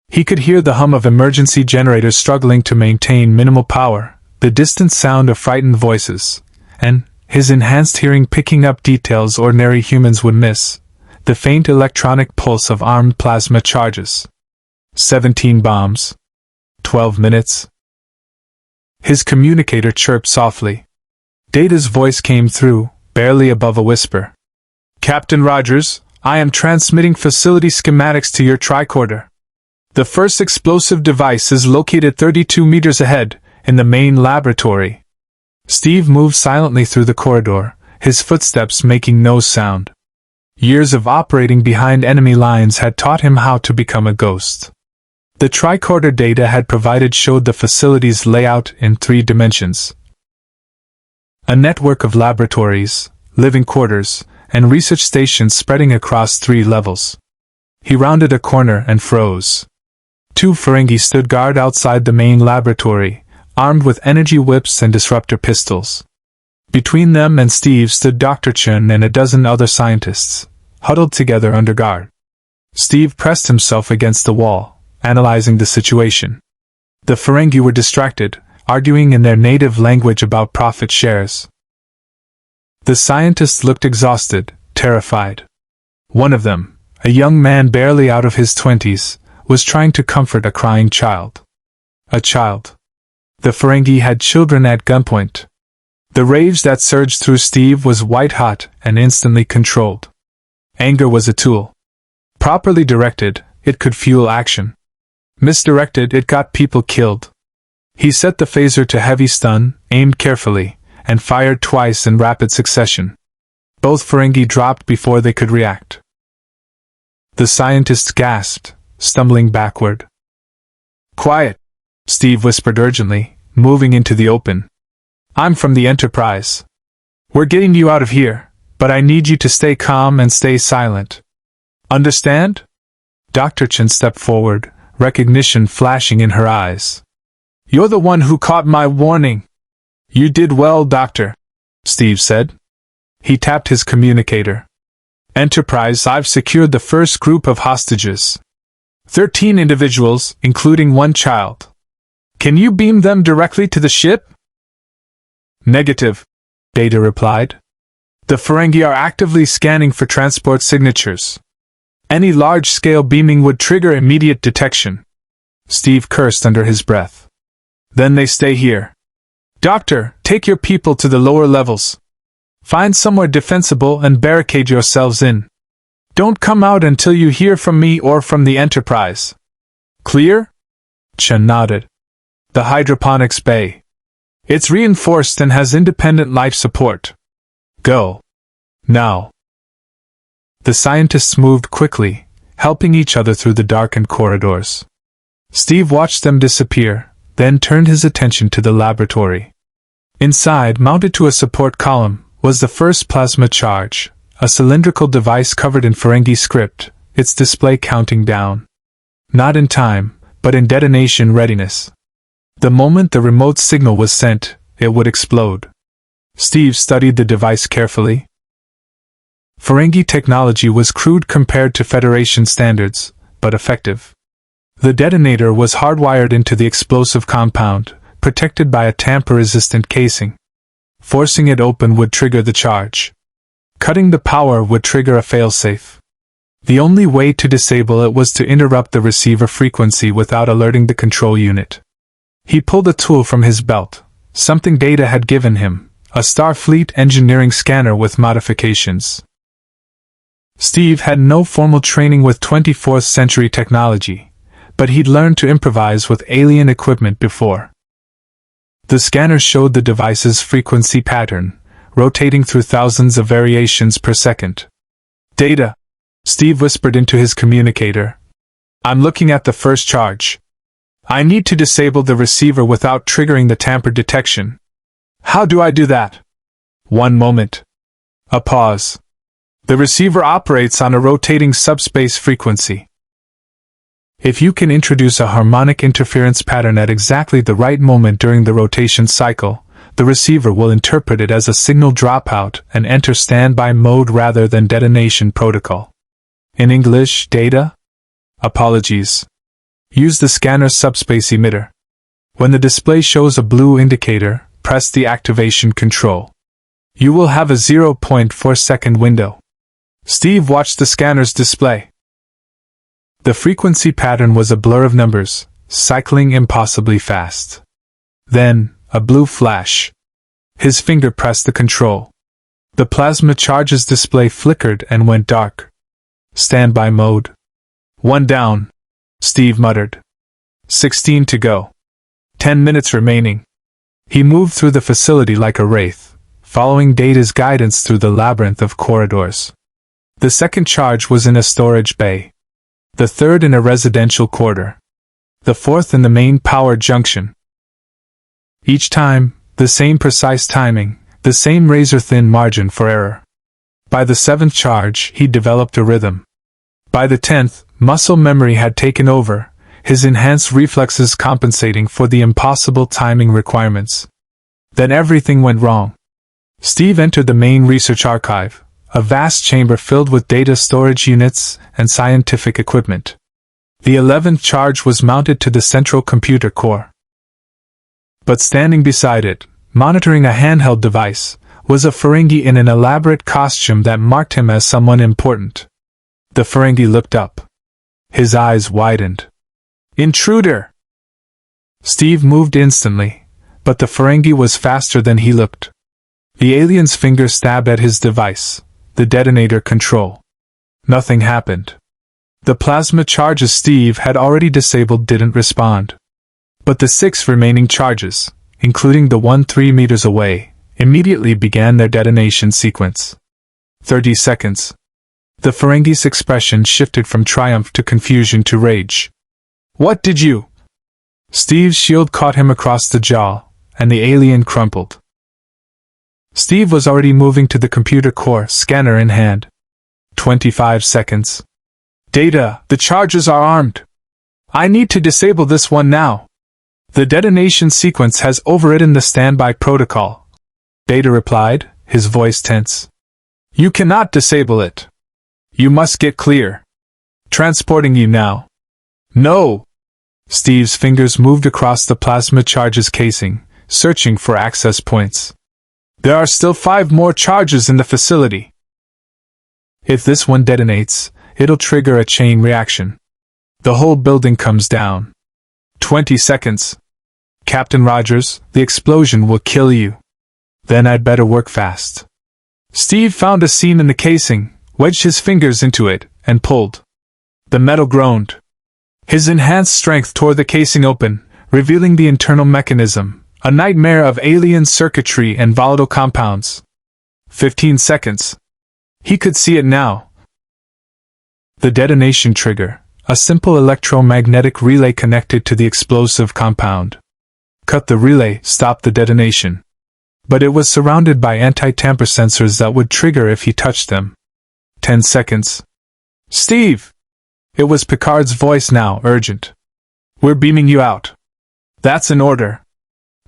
He could hear the hum of emergency generators struggling to maintain minimal power, the distant sound of frightened voices, and, his enhanced hearing picking up details ordinary humans would miss, the faint electronic pulse of armed plasma charges. 17 bombs. 12 minutes. His communicator chirped softly. Data's voice came through, barely above a whisper. Captain Rogers, I am transmitting facility schematics to your tricorder. The first explosive device is located 32 meters ahead, in the main laboratory. Steve moved silently through the corridor, his footsteps making no sound. Years of operating behind enemy lines had taught him how to become a ghost. The tricorder data had provided showed the facility's layout in 3 dimensions. A network of laboratories, living quarters, and research stations spreading across 3 levels. He rounded a corner and froze. 2 Ferengi stood guard outside the main laboratory, armed with energy whips and disruptor pistols. Between them and Steve stood Dr. Chen and a dozen other scientists, huddled together under guard. Steve pressed himself against the wall, analyzing the situation. The Ferengi were distracted, arguing in their native language about profit shares. The scientists looked exhausted, terrified. One of them, a young man barely out of his 20s, was trying to comfort a crying child. A child. The Ferengi had children at gunpoint. The rage that surged through Steve was white-hot and instantly controlled. Anger was a tool. Properly directed, it could fuel action. Misdirected, it got people killed. He set the phaser to heavy stun, aimed carefully, and fired twice in rapid succession. Both Ferengi dropped before they could react. The scientists gasped, stumbling backward. Quiet, Steve whispered urgently, moving into the open. I'm from the Enterprise. We're getting you out of here, but I need you to stay calm and stay silent. Understand? Dr. Chen stepped forward, recognition flashing in her eyes. You're the one who caught my warning. You did well, Doctor, Steve said. He tapped his communicator. Enterprise, I've secured the first group of hostages. 13 individuals, including 1 child. Can you beam them directly to the ship? Negative, Data replied. The Ferengi are actively scanning for transport signatures. Any large-scale beaming would trigger immediate detection. Steve cursed under his breath. Then they stay here. Doctor, take your people to the lower levels. Find somewhere defensible and barricade yourselves in. Don't come out until you hear from me or from the Enterprise. Clear? Chen nodded. The hydroponics bay. It's reinforced and has independent life support. Go. Now. The scientists moved quickly, helping each other through the darkened corridors. Steve watched them disappear, then turned his attention to the laboratory. Inside, mounted to a support column, was the first plasma charge, a cylindrical device covered in Ferengi script, its display counting down. Not in time, but in detonation readiness. The moment the remote signal was sent, it would explode. Steve studied the device carefully. Ferengi technology was crude compared to Federation standards, but effective. The detonator was hardwired into the explosive compound, protected by a tamper-resistant casing. Forcing it open would trigger the charge. Cutting the power would trigger a failsafe. The only way to disable it was to interrupt the receiver frequency without alerting the control unit. He pulled a tool from his belt, something Data had given him, a Starfleet engineering scanner with modifications. Steve had no formal training with 24th century technology, but he'd learned to improvise with alien equipment before. The scanner showed the device's frequency pattern, rotating through thousands of variations per second. Data, Steve whispered into his communicator. I'm looking at the first charge. I need to disable the receiver without triggering the tamper detection. How do I do that? One moment. A pause. The receiver operates on a rotating subspace frequency. If you can introduce a harmonic interference pattern at exactly the right moment during the rotation cycle, the receiver will interpret it as a signal dropout and enter standby mode rather than detonation protocol. In English, Data? Apologies. Use the scanner subspace emitter. When the display shows a blue indicator, press the activation control. You will have a 0.4-second window. Steve watched the scanner's display. The frequency pattern was a blur of numbers, cycling impossibly fast. Then, a blue flash. His finger pressed the control. The plasma charges display flickered and went dark. Standby mode. 1 down, Steve muttered. 16 to go. 10 minutes remaining. He moved through the facility like a wraith, following Data's guidance through the labyrinth of corridors. The second charge was in a storage bay. The third in a residential quarter. The fourth in the main power junction. Each time, the same precise timing, the same razor-thin margin for error. By the seventh charge, he developed a rhythm. By the 10th, muscle memory had taken over, his enhanced reflexes compensating for the impossible timing requirements. Then everything went wrong. Steve entered the main research archive, a vast chamber filled with data storage units and scientific equipment. The 11th charge was mounted to the central computer core. But standing beside it, monitoring a handheld device, was a Ferengi in an elaborate costume that marked him as someone important. The Ferengi looked up. His eyes widened. Intruder! Steve moved instantly, but the Ferengi was faster than he looked. The alien's finger stabbed at his device, the detonator control. Nothing happened. The plasma charges Steve had already disabled didn't respond. But the 6 remaining charges, including the one 3 meters away, immediately began their detonation sequence. 30 seconds. The Ferengi's expression shifted from triumph to confusion to rage. What did you? Steve's shield caught him across the jaw, and the alien crumpled. Steve was already moving to the computer core, scanner in hand. 25 seconds. Data, the charges are armed. I need to disable this one now. The detonation sequence has overridden the standby protocol. Data replied, his voice tense. You cannot disable it. You must get clear. Transporting you now. No! Steve's fingers moved across the plasma charges casing, searching for access points. There are still 5 more charges in the facility. If this one detonates, it'll trigger a chain reaction. The whole building comes down. 20 seconds. Captain Rogers, the explosion will kill you. Then I'd better work fast. Steve found a seam in the casing, wedged his fingers into it, and pulled. The metal groaned. His enhanced strength tore the casing open, revealing the internal mechanism, a nightmare of alien circuitry and volatile compounds. 15 seconds. He could see it now. The detonation trigger, a simple electromagnetic relay connected to the explosive compound. Cut the relay, stop the detonation. But it was surrounded by anti-tamper sensors that would trigger if he touched them. 10 seconds. Steve! It was Picard's voice now, urgent. "We're beaming you out." "That's an order."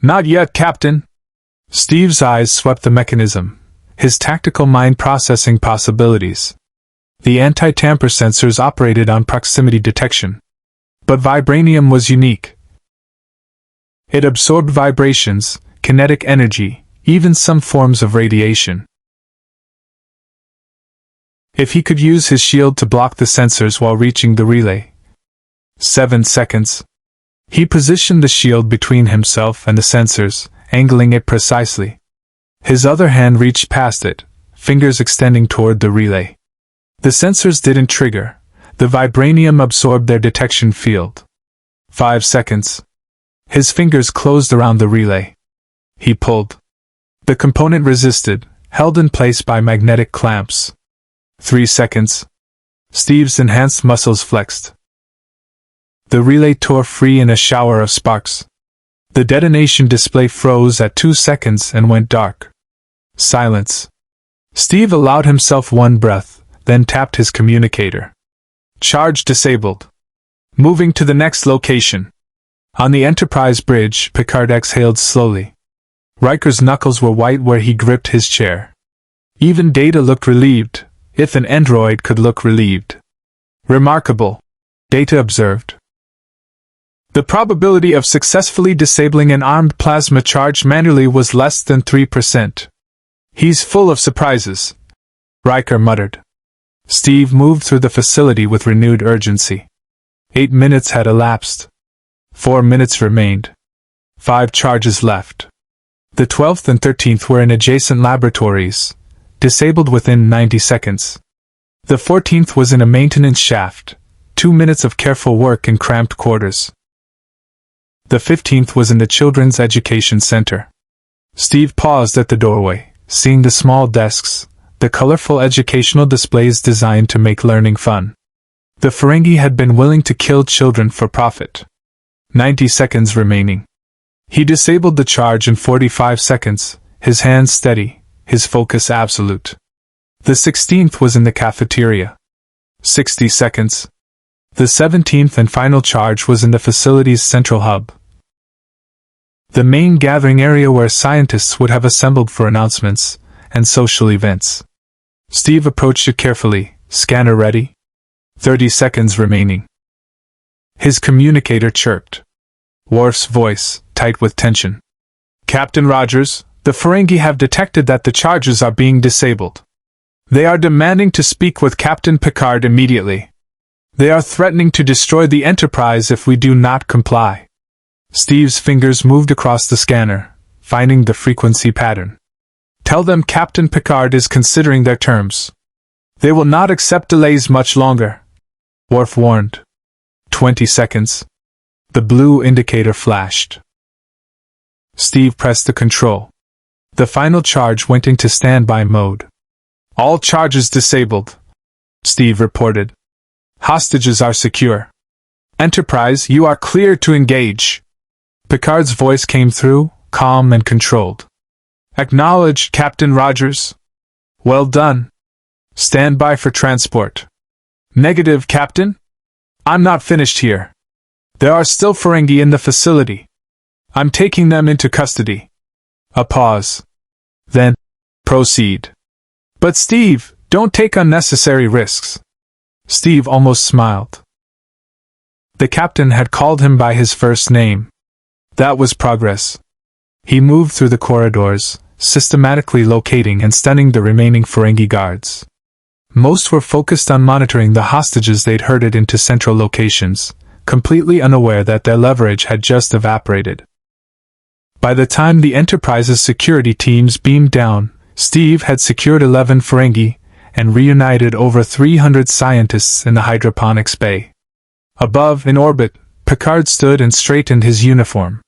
"Not yet, Captain." Steve's eyes swept the mechanism, his tactical mind processing possibilities. The anti-tamper sensors operated on proximity detection. But vibranium was unique. It absorbed vibrations, kinetic energy, even some forms of radiation. If he could use his shield to block the sensors while reaching the relay. 7 seconds. He positioned the shield between himself and the sensors, angling it precisely. His other hand reached past it, fingers extending toward the relay. The sensors didn't trigger. The vibranium absorbed their detection field. 5 seconds. His fingers closed around the relay. He pulled. The component resisted, held in place by magnetic clamps. 3 seconds. Steve's enhanced muscles flexed. The relay tore free in a shower of sparks. The detonation display froze at 2 seconds and went dark. Silence. Steve allowed himself one breath, then tapped his communicator. Charge disabled. Moving to the next location. On the Enterprise bridge, Picard exhaled slowly. Riker's knuckles were white where he gripped his chair. Even Data looked relieved, if an android could look relieved. "Remarkable," Data observed. "The probability of successfully disabling an armed plasma charge manually was less than 3%. He's full of surprises," Riker muttered. Steve moved through the facility with renewed urgency. 8 minutes had elapsed. 4 minutes remained. 5 charges left. The 12th and 13th were in adjacent laboratories, disabled within 90 seconds. The 14th was in a maintenance shaft, 2 minutes of careful work in cramped quarters. The 15th was in the Children's Education Center. Steve paused at the doorway, seeing the small desks, the colorful educational displays designed to make learning fun. The Ferengi had been willing to kill children for profit. 90 seconds remaining. He disabled the charge in 45 seconds, his hands steady, his focus absolute. The 16th was in the cafeteria. 60 seconds. The 17th and final charge was in the facility's central hub. The main gathering area where scientists would have assembled for announcements and social events. Steve approached it carefully, scanner ready. 30 seconds remaining. His communicator chirped. Worf's voice, tight with tension. "Captain Rogers, the Ferengi have detected that the charges are being disabled. They are demanding to speak with Captain Picard immediately. They are threatening to destroy the Enterprise if we do not comply." Steve's fingers moved across the scanner, finding the frequency pattern. "Tell them Captain Picard is considering their terms. They will not accept delays much longer," Worf warned. 20 seconds. The blue indicator flashed. Steve pressed the control. The final charge went into standby mode. "All charges disabled," Steve reported. "Hostages are secure. Enterprise, you are clear to engage." Picard's voice came through, calm and controlled. "Acknowledged, Captain Rogers." "Well done. Stand by for transport." "Negative, Captain. I'm not finished here. There are still Ferengi in the facility. I'm taking them into custody." A pause. Then, "Proceed." "But Steve, don't take unnecessary risks." Steve almost smiled. The captain had called him by his first name. That was progress. He moved through the corridors, systematically locating and stunning the remaining Ferengi guards. Most were focused on monitoring the hostages they'd herded into central locations, completely unaware that their leverage had just evaporated. By the time the Enterprise's security teams beamed down, Steve had secured 11 Ferengi and reunited over 300 scientists in the hydroponics bay. Above, in orbit, Picard stood and straightened his uniform.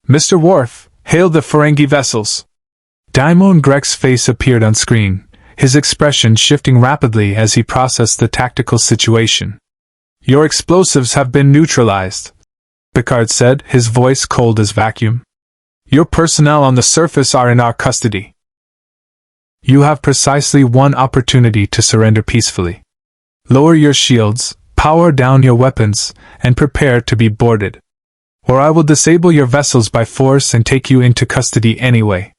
"Mr. Worf, hail the Ferengi vessels." Daimon Grek's face appeared on screen, his expression shifting rapidly as he processed the tactical situation. "Your explosives have been neutralized," Picard said, his voice cold as vacuum. "Your personnel on the surface are in our custody. You have precisely one opportunity to surrender peacefully. Lower your shields, Power down your weapons, and prepare to be boarded. Or I will disable your vessels by force and take you into custody anyway.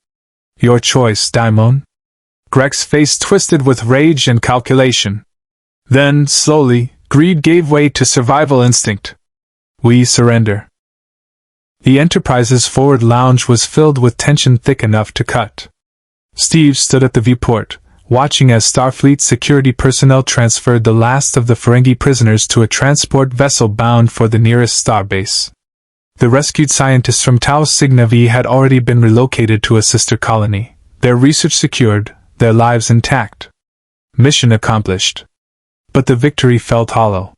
Your choice, Daimon. Greg's face twisted with rage and calculation. Then, slowly, greed gave way to survival instinct. We surrender. The Enterprise's forward lounge was filled with tension thick enough to cut. Steve stood at the viewport, watching as Starfleet security personnel transferred the last of the Ferengi prisoners to a transport vessel bound for the nearest starbase. The rescued scientists from Tau Cygni V had already been relocated to a sister colony, their research secured, their lives intact. Mission accomplished. But the victory felt hollow.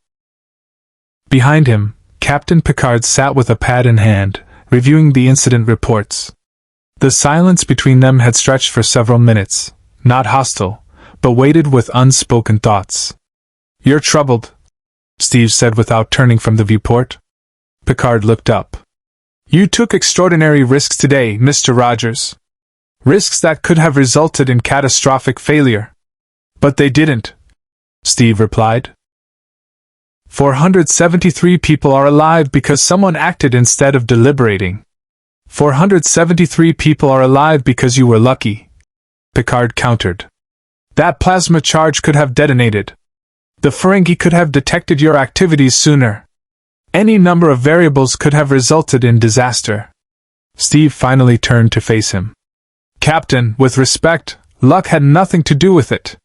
Behind him, Captain Picard sat with a pad in hand, reviewing the incident reports. The silence between them had stretched for several minutes, not hostile, but weighted with unspoken thoughts. You're troubled, Steve said without turning from the viewport. Picard looked up. You took extraordinary risks today, Mr. Rogers. Risks that could have resulted in catastrophic failure. But they didn't, Steve replied. 473 people are alive because someone acted instead of deliberating. 473 people are alive because you were lucky, Picard countered. That plasma charge could have detonated. The Ferengi could have detected your activities sooner. Any number of variables could have resulted in disaster. Steve finally turned to face him. Captain, with respect, luck had nothing to do with it.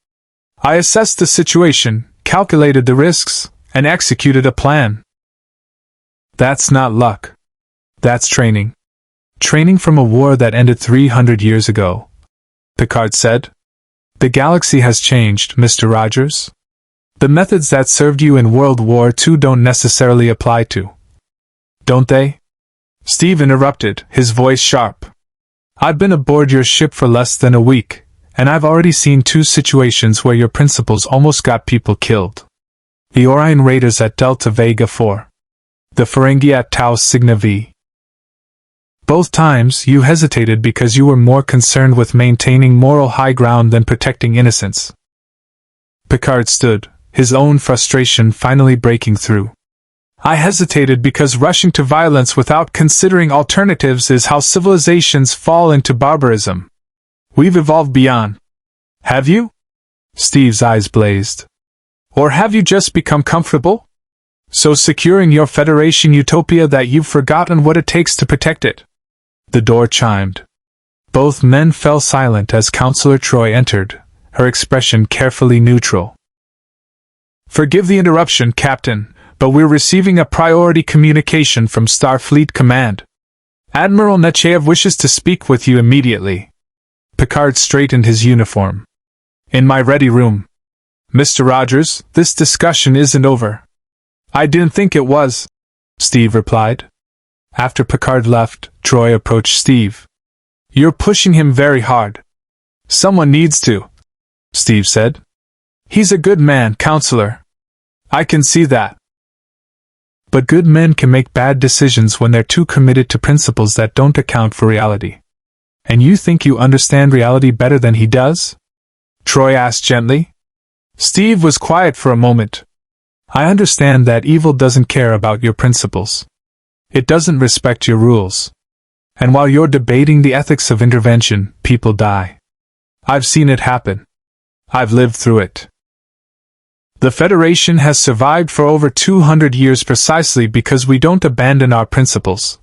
I assessed the situation, calculated the risks, and executed a plan. That's not luck. That's training. Training from a war that ended 300 years ago, Picard said. The galaxy has changed, Mr. Rogers. The methods that served you in World War II don't necessarily apply to. Don't they? Steve interrupted, his voice sharp. I've been aboard your ship for less than a week, and I've already seen 2 situations where your principles almost got people killed. The Orion raiders at Delta Vega 4. The Ferengi at Tau Cygni V. Both times you hesitated because you were more concerned with maintaining moral high ground than protecting innocence. Picard stood, his own frustration finally breaking through. I hesitated because rushing to violence without considering alternatives is how civilizations fall into barbarism. We've evolved beyond. Have you? Steve's eyes blazed. Or have you just become comfortable? So secure in your Federation utopia that you've forgotten what it takes to protect it? The door chimed. Both men fell silent as Counselor Troi entered, her expression carefully neutral. Forgive the interruption, Captain, but we're receiving a priority communication from Starfleet Command. Admiral Nechayev wishes to speak with you immediately. Picard straightened his uniform. In my ready room. Mr. Rogers, this discussion isn't over. I didn't think it was, Steve replied. After Picard left, Troi approached Steve. You're pushing him very hard. Someone needs to, Steve said. He's a good man, Counselor. I can see that. But good men can make bad decisions when they're too committed to principles that don't account for reality. And you think you understand reality better than he does? Troi asked gently. Steve was quiet for a moment. I understand that evil doesn't care about your principles. It doesn't respect your rules. And while you're debating the ethics of intervention, people die. I've seen it happen. I've lived through it. The Federation has survived for over 200 years precisely because we don't abandon our principles,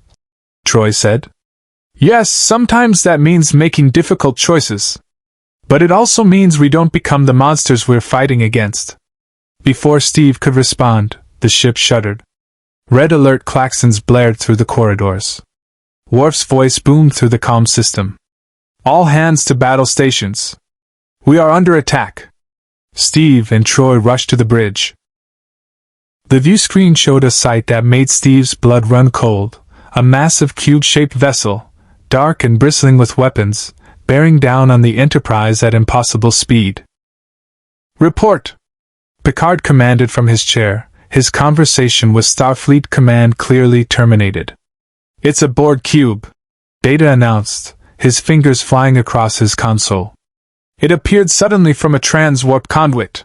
Troi said. Yes, sometimes that means making difficult choices. But it also means we don't become the monsters we're fighting against. Before Steve could respond, the ship shuddered. Red alert klaxons blared through the corridors. Worf's voice boomed through the comm system. All hands to battle stations. We are under attack. Steve and Troi rushed to the bridge. The view screen showed a sight that made Steve's blood run cold, a massive cube-shaped vessel, dark and bristling with weapons, bearing down on the Enterprise at impossible speed. Report! Picard commanded from his chair, his conversation with Starfleet Command clearly terminated. It's a Borg cube, Data announced, his fingers flying across his console. It appeared suddenly from a trans-warp conduit.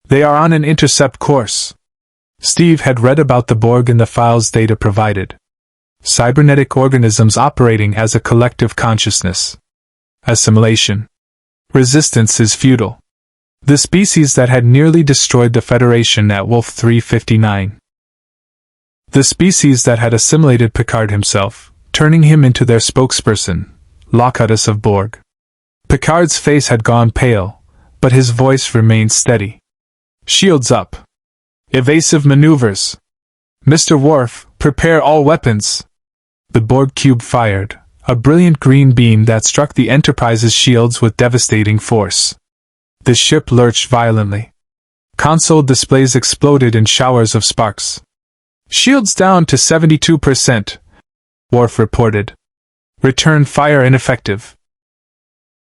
They are on an intercept course. Steve had read about the Borg in the files Data provided. Cybernetic organisms operating as a collective consciousness. Assimilation. Resistance is futile. The species that had nearly destroyed the Federation at Wolf 359. The species that had assimilated Picard himself, turning him into their spokesperson, Locutus of Borg. Picard's face had gone pale, but his voice remained steady. Shields up. Evasive maneuvers. Mr. Worf, prepare all weapons. The Borg cube fired, a brilliant green beam that struck the Enterprise's shields with devastating force. The ship lurched violently. Console displays exploded in showers of sparks. Shields down to 72%, Worf reported. Return fire ineffective.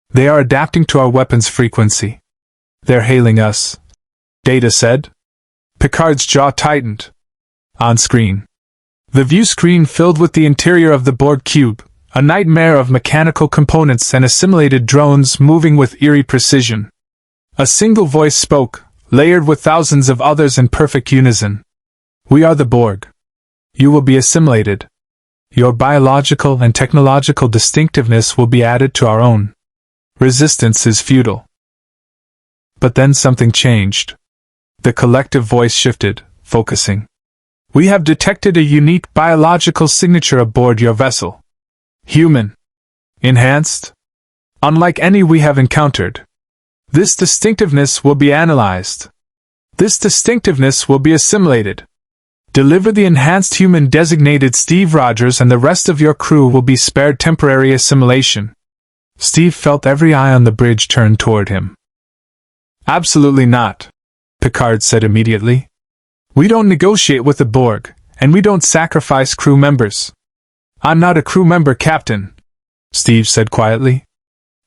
They are adapting to our weapons frequency. They're hailing us, Data said. Picard's jaw tightened. On screen. The view screen filled with the interior of the Borg cube, a nightmare of mechanical components and assimilated drones moving with eerie precision. A single voice spoke, layered with thousands of others in perfect unison. We are the Borg. You will be assimilated. Your biological and technological distinctiveness will be added to our own. Resistance is futile. But then something changed. The collective voice shifted, focusing. We have detected a unique biological signature aboard your vessel. Human. Enhanced. Unlike any we have encountered. This distinctiveness will be analyzed. This distinctiveness will be assimilated. Deliver the enhanced human designated Steve Rogers, and the rest of your crew will be spared temporary assimilation. Steve felt every eye on the bridge turn toward him. Absolutely not, Picard said immediately. We don't negotiate with the Borg, and we don't sacrifice crew members. I'm not a crew member, Captain, Steve said quietly.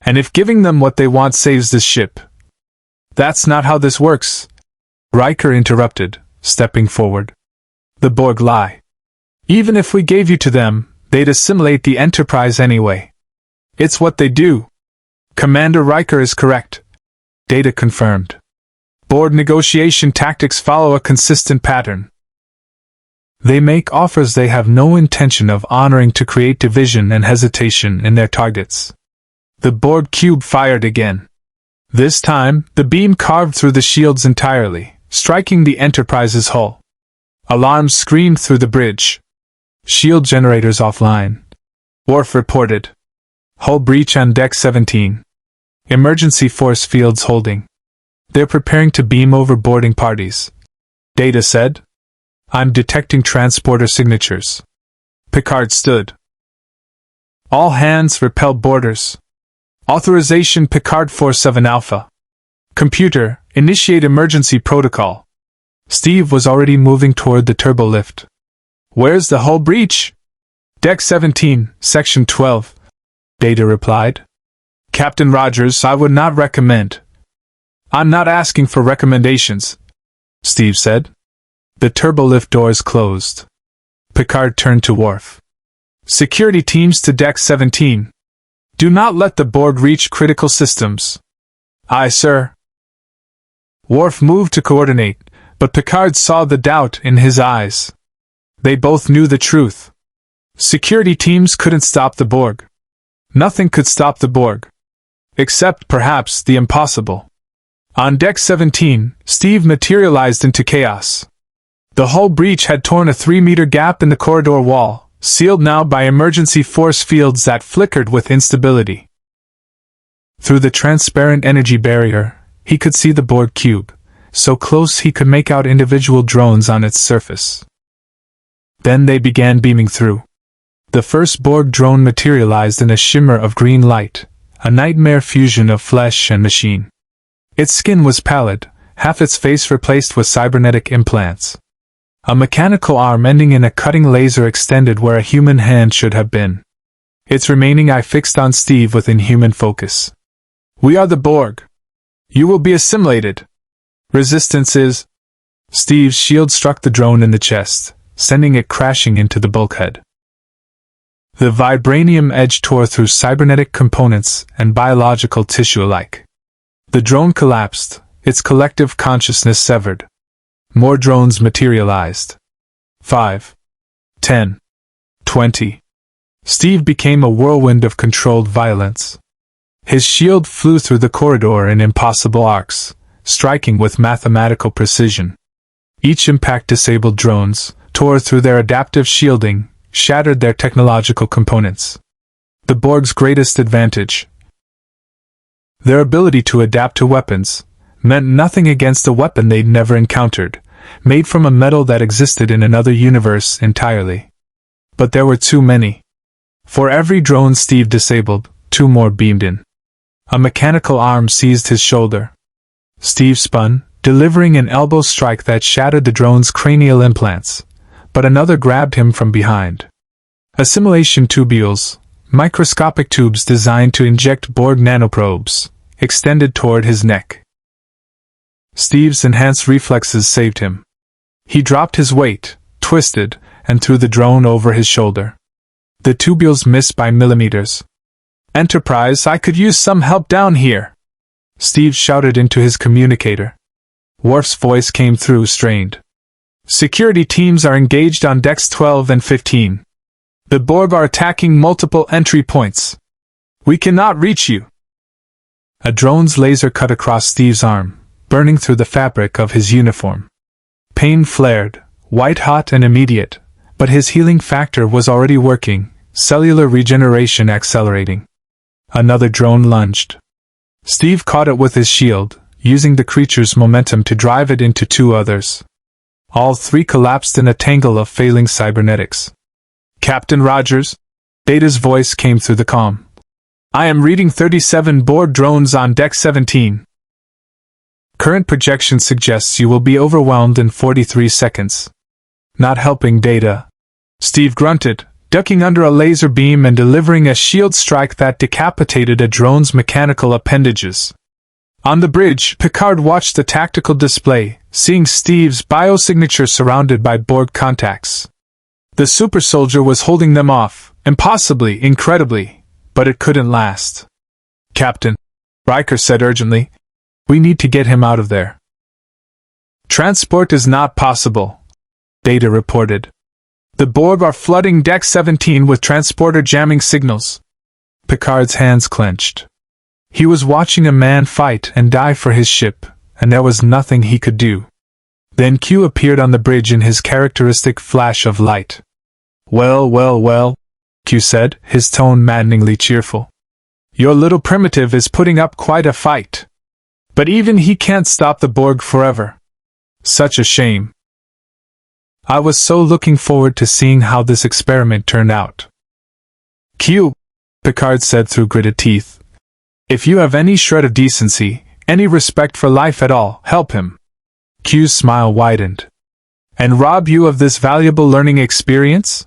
And if giving them what they want saves this ship. That's not how this works, Riker interrupted, stepping forward. The Borg lie. Even if we gave you to them, they'd assimilate the Enterprise anyway. It's what they do. Commander Riker is correct, Data confirmed. Borg negotiation tactics follow a consistent pattern. They make offers they have no intention of honoring to create division and hesitation in their targets. The Borg cube fired again. This time, the beam carved through the shields entirely, striking the Enterprise's hull. Alarms screamed through the bridge. Shield generators offline, Worf reported. Hull breach on Deck 17. Emergency force fields holding. They're preparing to beam over boarding parties, Data said. I'm detecting transporter signatures. Picard stood. All hands repel boarders. Authorization Picard 47 Alpha. Computer, initiate emergency protocol. Steve was already moving toward the turbo lift. Where's the hull breach? Deck 17, Section 12. Data replied. Captain Rogers, I would not recommend. I'm not asking for recommendations, Steve said. The turbolift doors closed. Picard turned to Worf. Security teams to Deck 17. Do not let the Borg reach critical systems. Aye, sir. Worf moved to coordinate, but Picard saw the doubt in his eyes. They both knew the truth. Security teams couldn't stop the Borg. Nothing could stop the Borg. Except, perhaps, the impossible. On Deck 17, Steve materialized into chaos. The hull breach had torn a 3-meter gap in the corridor wall, sealed now by emergency force fields that flickered with instability. Through the transparent energy barrier, he could see the Borg cube, so close he could make out individual drones on its surface. Then they began beaming through. The first Borg drone materialized in a shimmer of green light, a nightmare fusion of flesh and machine. Its skin was pallid, half its face replaced with cybernetic implants. A mechanical arm ending in a cutting laser extended where a human hand should have been. Its remaining eye fixed on Steve with inhuman focus. We are the Borg. You will be assimilated. Resistance is... Steve's shield struck the drone in the chest, sending it crashing into the bulkhead. The vibranium edge tore through cybernetic components and biological tissue alike. The drone collapsed, its collective consciousness severed. More drones materialized. 5. 10. 20. Steve became a whirlwind of controlled violence. His shield flew through the corridor in impossible arcs, striking with mathematical precision. Each impact disabled drones, tore through their adaptive shielding, shattered their technological components. The Borg's greatest advantage, their ability to adapt to weapons, meant nothing against a weapon they'd never encountered, made from a metal that existed in another universe entirely. But there were too many. For every drone Steve disabled, 2 more beamed in. A mechanical arm seized his shoulder. Steve spun, delivering an elbow strike that shattered the drone's cranial implants, but another grabbed him from behind. Assimilation tubules, microscopic tubes designed to inject Borg nanoprobes, extended toward his neck. Steve's enhanced reflexes saved him. He dropped his weight, twisted, and threw the drone over his shoulder. The tubules missed by millimeters. "Enterprise, I could use some help down here," Steve shouted into his communicator. Worf's voice came through strained. "Security teams are engaged on decks 12 and 15. The Borg are attacking multiple entry points. We cannot reach you." A drone's laser cut across Steve's arm, burning through the fabric of his uniform. Pain flared, white-hot and immediate, but his healing factor was already working, cellular regeneration accelerating. Another drone lunged. Steve caught it with his shield, using the creature's momentum to drive it into 2 others. All 3 collapsed in a tangle of failing cybernetics. "Captain Rogers," Data's voice came through the comm. "I am reading 37 Borg drones on deck 17. Current projection suggests you will be overwhelmed in 43 seconds. Not helping Data. Steve grunted, ducking under a laser beam and delivering a shield strike that decapitated a drone's mechanical appendages. On the bridge, Picard watched the tactical display, seeing Steve's biosignature surrounded by Borg contacts. The super soldier was holding them off, impossibly, incredibly, but it couldn't last. "Captain," Riker said urgently, "we need to get him out of there." "Transport is not possible," Data reported. "The Borg are flooding Deck 17 with transporter jamming signals." Picard's hands clenched. He was watching a man fight and die for his ship, and there was nothing he could do. Then Q appeared on the bridge in his characteristic flash of light. Well, Q said, his tone maddeningly cheerful. "Your little primitive is putting up quite a fight. But even he can't stop the Borg forever. Such a shame. I was so looking forward to seeing how this experiment turned out." "Q," Picard said through gritted teeth, "if you have any shred of decency, any respect for life at all, help him." Q's smile widened. "And rob you of this valuable learning experience?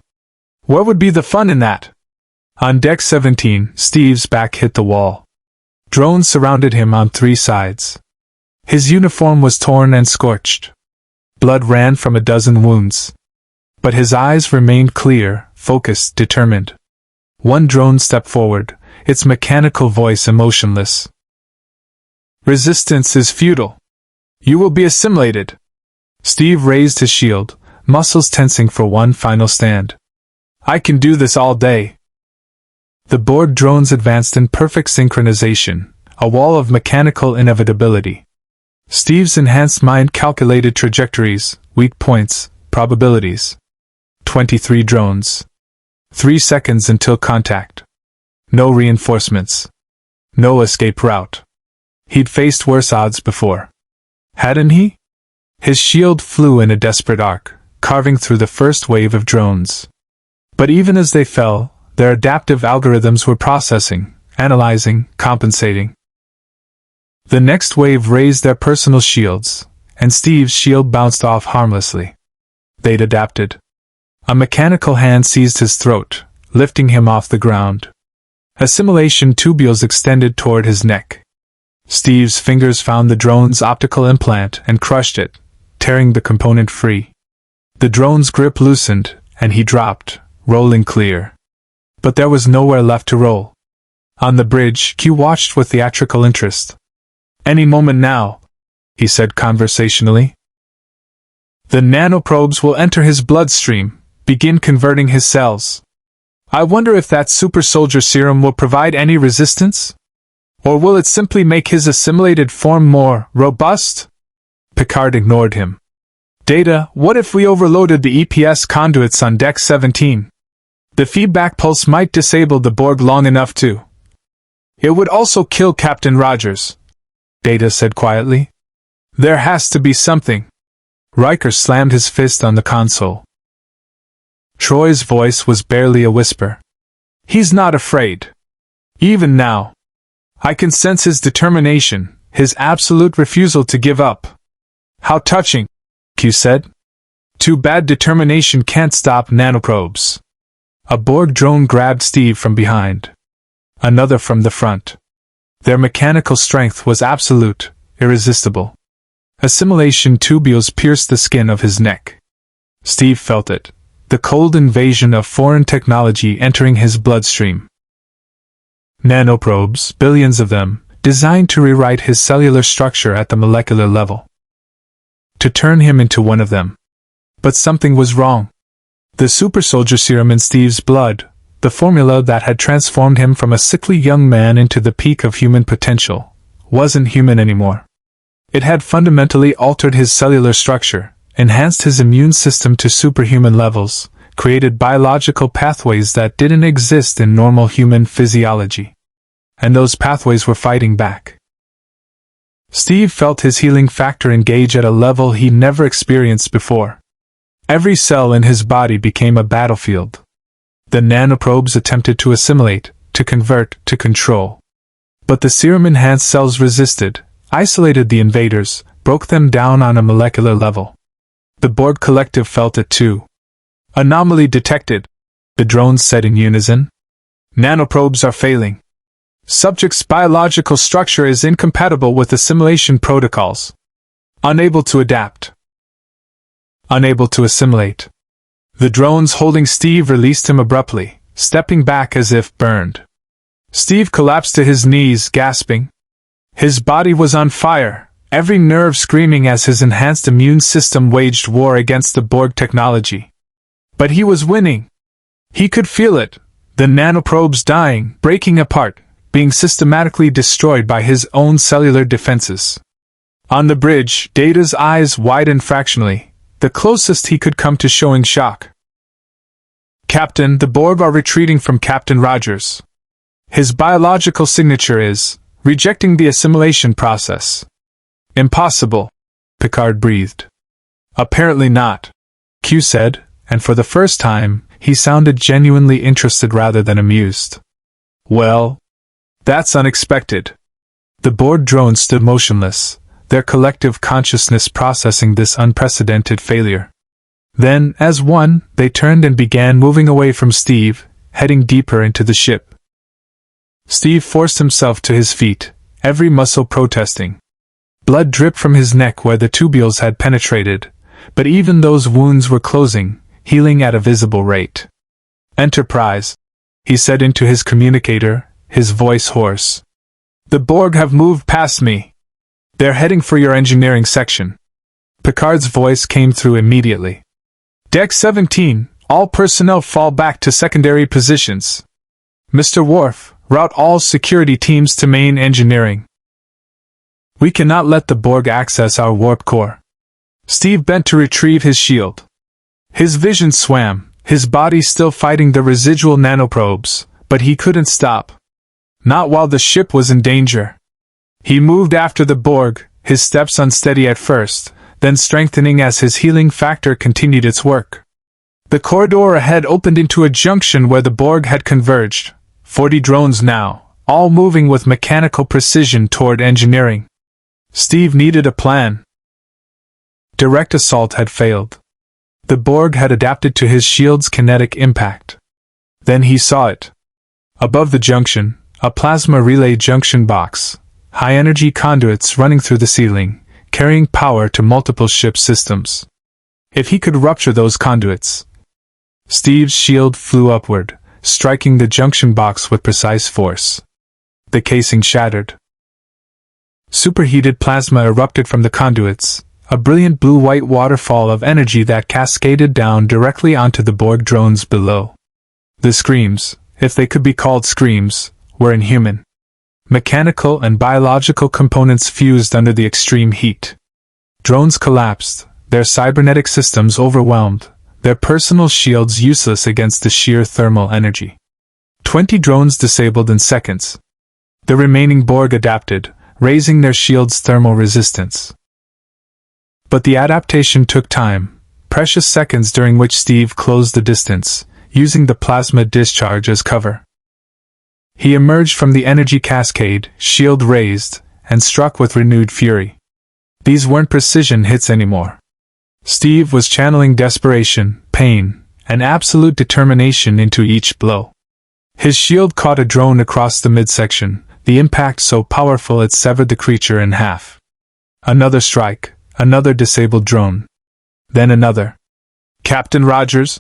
Where would be the fun in that?" On deck 17, Steve's back hit the wall. Drones surrounded him on 3 sides. His uniform was torn and scorched. Blood ran from a dozen wounds. But his eyes remained clear, focused, determined. One drone stepped forward, its mechanical voice emotionless. "Resistance is futile. You will be assimilated." Steve raised his shield, muscles tensing for one final stand. "I can do this all day." The Borg drones advanced in perfect synchronization, a wall of mechanical inevitability. Steve's enhanced mind calculated trajectories, weak points, probabilities. 23 drones. 3 seconds until contact. No reinforcements. No escape route. He'd faced worse odds before. Hadn't he? His shield flew in a desperate arc, carving through the first wave of drones. But even as they fell, their adaptive algorithms were processing, analyzing, compensating. The next wave raised their personal shields, and Steve's shield bounced off harmlessly. They'd adapted. A mechanical hand seized his throat, lifting him off the ground. Assimilation tubules extended toward his neck. Steve's fingers found the drone's optical implant and crushed it, tearing the component free. The drone's grip loosened, and he dropped, rolling clear. But there was nowhere left to roll. On the bridge, Q watched with theatrical interest. "Any moment now," he said conversationally. The nanoprobes will enter his bloodstream, begin converting his cells. I wonder if that super soldier serum will provide any resistance? Or will it simply make his assimilated form more robust? Picard ignored him. Data, what if we overloaded the EPS conduits on Deck 17? The feedback pulse might disable the Borg long enough to. It would also kill Captain Rogers, Data said quietly. There has to be something. Riker slammed his fist on the console. Troy's voice was barely a whisper. He's not afraid. Even now. I can sense his determination, his absolute refusal to give up. How touching, Q said. Too bad determination can't stop nanoprobes. A Borg drone grabbed Steve from behind. Another from the front. Their mechanical strength was absolute, irresistible. Assimilation tubules pierced the skin of his neck. Steve felt it. The cold invasion of foreign technology entering his bloodstream. Nanoprobes, billions of them, designed to rewrite his cellular structure at the molecular level. To turn him into one of them. But something was wrong. The super soldier serum in Steve's blood, the formula that had transformed him from a sickly young man into the peak of human potential, wasn't human anymore. It had fundamentally altered his cellular structure, enhanced his immune system to superhuman levels, created biological pathways that didn't exist in normal human physiology. And those pathways were fighting back. Steve felt his healing factor engage at a level he never experienced before. Every cell in his body became a battlefield. The nanoprobes attempted to assimilate, to convert, to control. But the serum-enhanced cells resisted, isolated the invaders, broke them down on a molecular level. The Borg collective felt it too. Anomaly detected, the drones said in unison. Nanoprobes are failing. Subject's biological structure is incompatible with assimilation protocols. Unable to adapt. Unable to assimilate. The drones holding Steve released him abruptly, stepping back as if burned. Steve collapsed to his knees, gasping. His body was on fire, every nerve screaming as his enhanced immune system waged war against the Borg technology. But he was winning. He could feel it, the nanoprobes dying, breaking apart, being systematically destroyed by his own cellular defenses. On the bridge, Data's eyes widened fractionally, the closest he could come to showing shock. Captain, the Borg are retreating from Captain Rogers. His biological signature is rejecting the assimilation process. Impossible, Picard breathed. Apparently not, Q said, and for the first time, he sounded genuinely interested rather than amused. Well, that's unexpected. The Borg drones stood motionless, their collective consciousness processing this unprecedented failure. Then, as one, they turned and began moving away from Steve, heading deeper into the ship. Steve forced himself to his feet, every muscle protesting. Blood dripped from his neck where the tubules had penetrated, but even those wounds were closing, healing at a visible rate. Enterprise, he said into his communicator, his voice hoarse. The Borg have moved past me. They're heading for your engineering section. Picard's voice came through immediately. Deck 17, all personnel fall back to secondary positions. Mr. Worf, route all security teams to main engineering. We cannot let the Borg access our warp core. Steve bent to retrieve his shield. His vision swam, his body still fighting the residual nanoprobes, but he couldn't stop. Not while the ship was in danger. He moved after the Borg, his steps unsteady at first, then strengthening as his healing factor continued its work. The corridor ahead opened into a junction where the Borg had converged, 40 drones now, all moving with mechanical precision toward engineering. Steve needed a plan. Direct assault had failed. The Borg had adapted to his shield's kinetic impact. Then he saw it. Above the junction, a plasma relay junction box, high-energy conduits running through the ceiling, carrying power to multiple ship systems. If he could rupture those conduits. Steve's shield flew upward, striking the junction box with precise force. The casing shattered. Superheated plasma erupted from the conduits, a brilliant blue-white waterfall of energy that cascaded down directly onto the Borg drones below. The screams, if they could be called screams, were inhuman. Mechanical and biological components fused under the extreme heat. Drones collapsed, their cybernetic systems overwhelmed, their personal shields useless against the sheer thermal energy. 20 drones disabled in seconds. The remaining Borg adapted, raising their shields' thermal resistance. But the adaptation took time, precious seconds during which Steve closed the distance, using the plasma discharge as cover. He emerged from the energy cascade, shield raised, and struck with renewed fury. These weren't precision hits anymore. Steve was channeling desperation, pain, and absolute determination into each blow. His shield caught a drone across the midsection, the impact so powerful it severed the creature in half. Another strike, another disabled drone. Then another. "Captain Rogers?"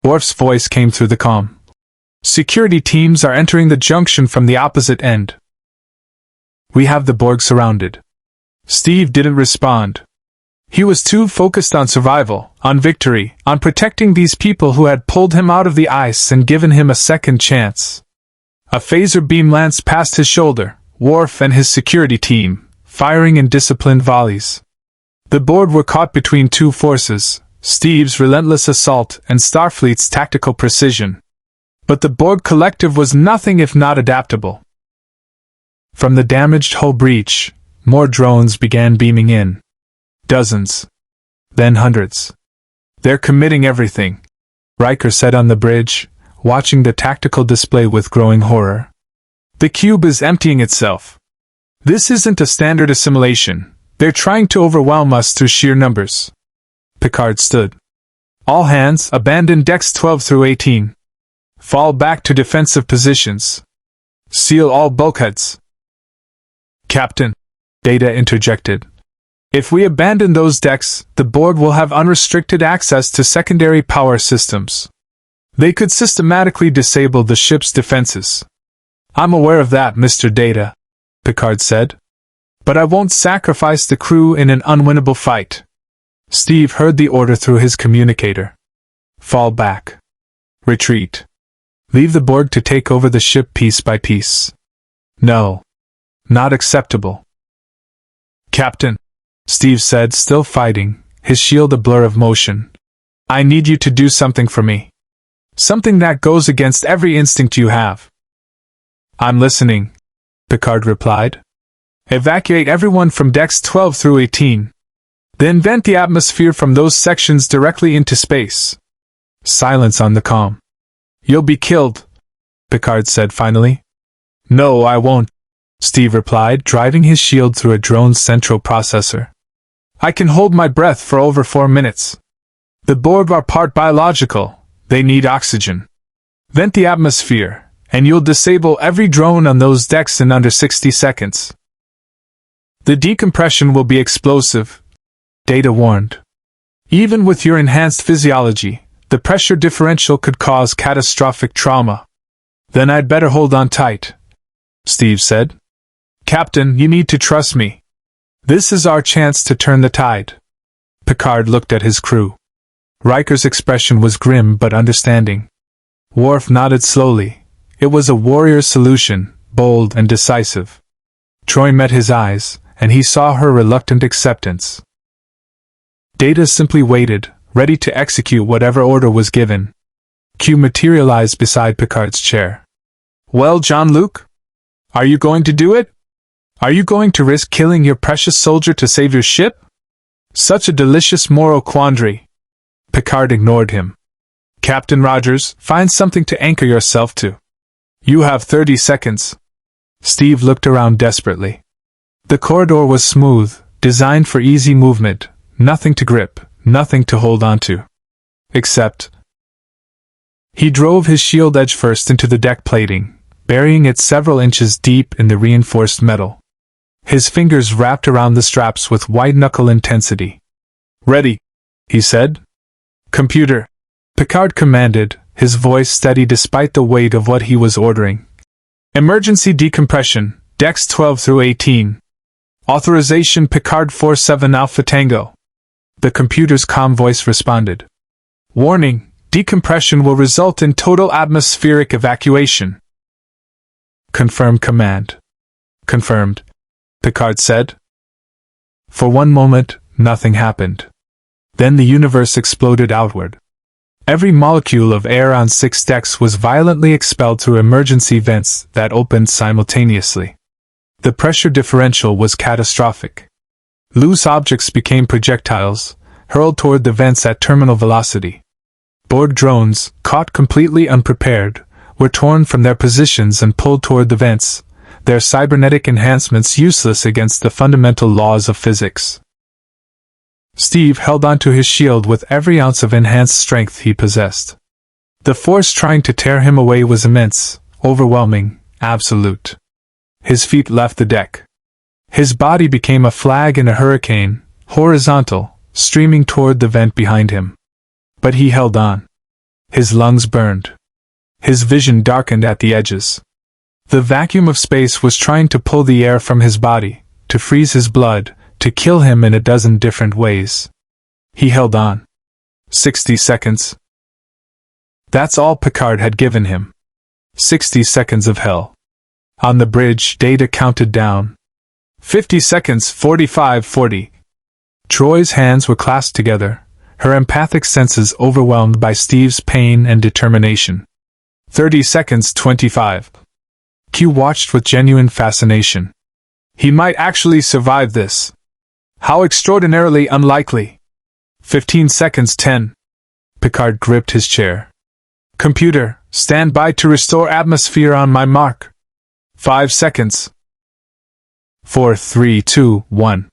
Worf's voice came through the comm. "Security teams are entering the junction from the opposite end. We have the Borg surrounded." Steve didn't respond. He was too focused on survival, on victory, on protecting these people who had pulled him out of the ice and given him a second chance. A phaser beam lanced past his shoulder, Worf and his security team, firing in disciplined volleys. The Borg were caught between two forces, Steve's relentless assault and Starfleet's tactical precision. But the Borg collective was nothing if not adaptable. From the damaged hull breach, more drones began beaming in. Dozens. Then hundreds. "They're committing everything," Riker said on the bridge, watching the tactical display with growing horror. "The cube is emptying itself. This isn't a standard assimilation. They're trying to overwhelm us through sheer numbers." Picard stood. "All hands, abandon decks 12 through 18. Fall back to defensive positions. Seal all bulkheads." "Captain," Data interjected. "If we abandon those decks, the Borg will have unrestricted access to secondary power systems. They could systematically disable the ship's defenses." "I'm aware of that, Mr. Data," Picard said. "But I won't sacrifice the crew in an unwinnable fight." Steve heard the order through his communicator. "Fall back. Retreat. Leave the Borg to take over the ship piece by piece." "No. Not acceptable." "Captain," Steve said, still fighting, his shield a blur of motion. "I need you to do something for me. Something that goes against every instinct you have." "I'm listening," Picard replied. "Evacuate everyone from decks 12 through 18. Then vent the atmosphere from those sections directly into space." Silence on the comm. "You'll be killed," Picard said finally. "No, I won't," Steve replied, driving his shield through a drone's central processor. "I can hold my breath for over 4 minutes. The Borg are part biological, they need oxygen. Vent the atmosphere, and you'll disable every drone on those decks in under 60 seconds. The decompression will be explosive," Data warned. "Even with your enhanced physiology, the pressure differential could cause catastrophic trauma." "Then I'd better hold on tight," Steve said. "Captain, you need to trust me. This is our chance to turn the tide." Picard looked at his crew. Riker's expression was grim but understanding. Worf nodded slowly. It was a warrior's solution, bold and decisive. Troy met his eyes, and he saw her reluctant acceptance. Data simply waited, ready to execute whatever order was given. Q materialized beside Picard's chair. "Well, Jean-Luc? Are you going to do it? Are you going to risk killing your precious soldier to save your ship? Such a delicious moral quandary." Picard ignored him. "Captain Rogers, find something to anchor yourself to. You have 30 seconds. Steve looked around desperately. The corridor was smooth, designed for easy movement, nothing to grip, nothing to hold onto. Except... He drove his shield edge first into the deck plating, burying it several inches deep in the reinforced metal. His fingers wrapped around the straps with white-knuckle intensity. "Ready," he said. "Computer," Picard commanded, his voice steady despite the weight of what he was ordering. "Emergency decompression, decks 12 through 18. Authorization Picard 47 Alpha Tango." The computer's calm voice responded. Warning, decompression will result in total atmospheric evacuation. Confirm command. Confirmed, Picard said. For one moment, nothing happened. Then the universe exploded outward. Every molecule of air on 6 decks was violently expelled through emergency vents that opened simultaneously. The pressure differential was catastrophic. Loose objects became projectiles, hurled toward the vents at terminal velocity. Borg drones, caught completely unprepared, were torn from their positions and pulled toward the vents, their cybernetic enhancements useless against the fundamental laws of physics. Steve held onto his shield with every ounce of enhanced strength he possessed. The force trying to tear him away was immense, overwhelming, absolute. His feet left the deck. His body became a flag in a hurricane, horizontal, streaming toward the vent behind him. But he held on. His lungs burned. His vision darkened at the edges. The vacuum of space was trying to pull the air from his body, to freeze his blood, to kill him in a dozen different ways. He held on. 60 seconds. That's all Picard had given him. 60 seconds of hell. On the bridge, Data counted down. 50 seconds, 45, 40. Troy's hands were clasped together, her empathic senses overwhelmed by Steve's pain and determination. 30 seconds, 25. Q watched with genuine fascination. He might actually survive this. How extraordinarily unlikely. 15 seconds, 10. Picard gripped his chair. Computer, stand by to restore atmosphere on my mark. 5 seconds. 4, 3, 2, 1.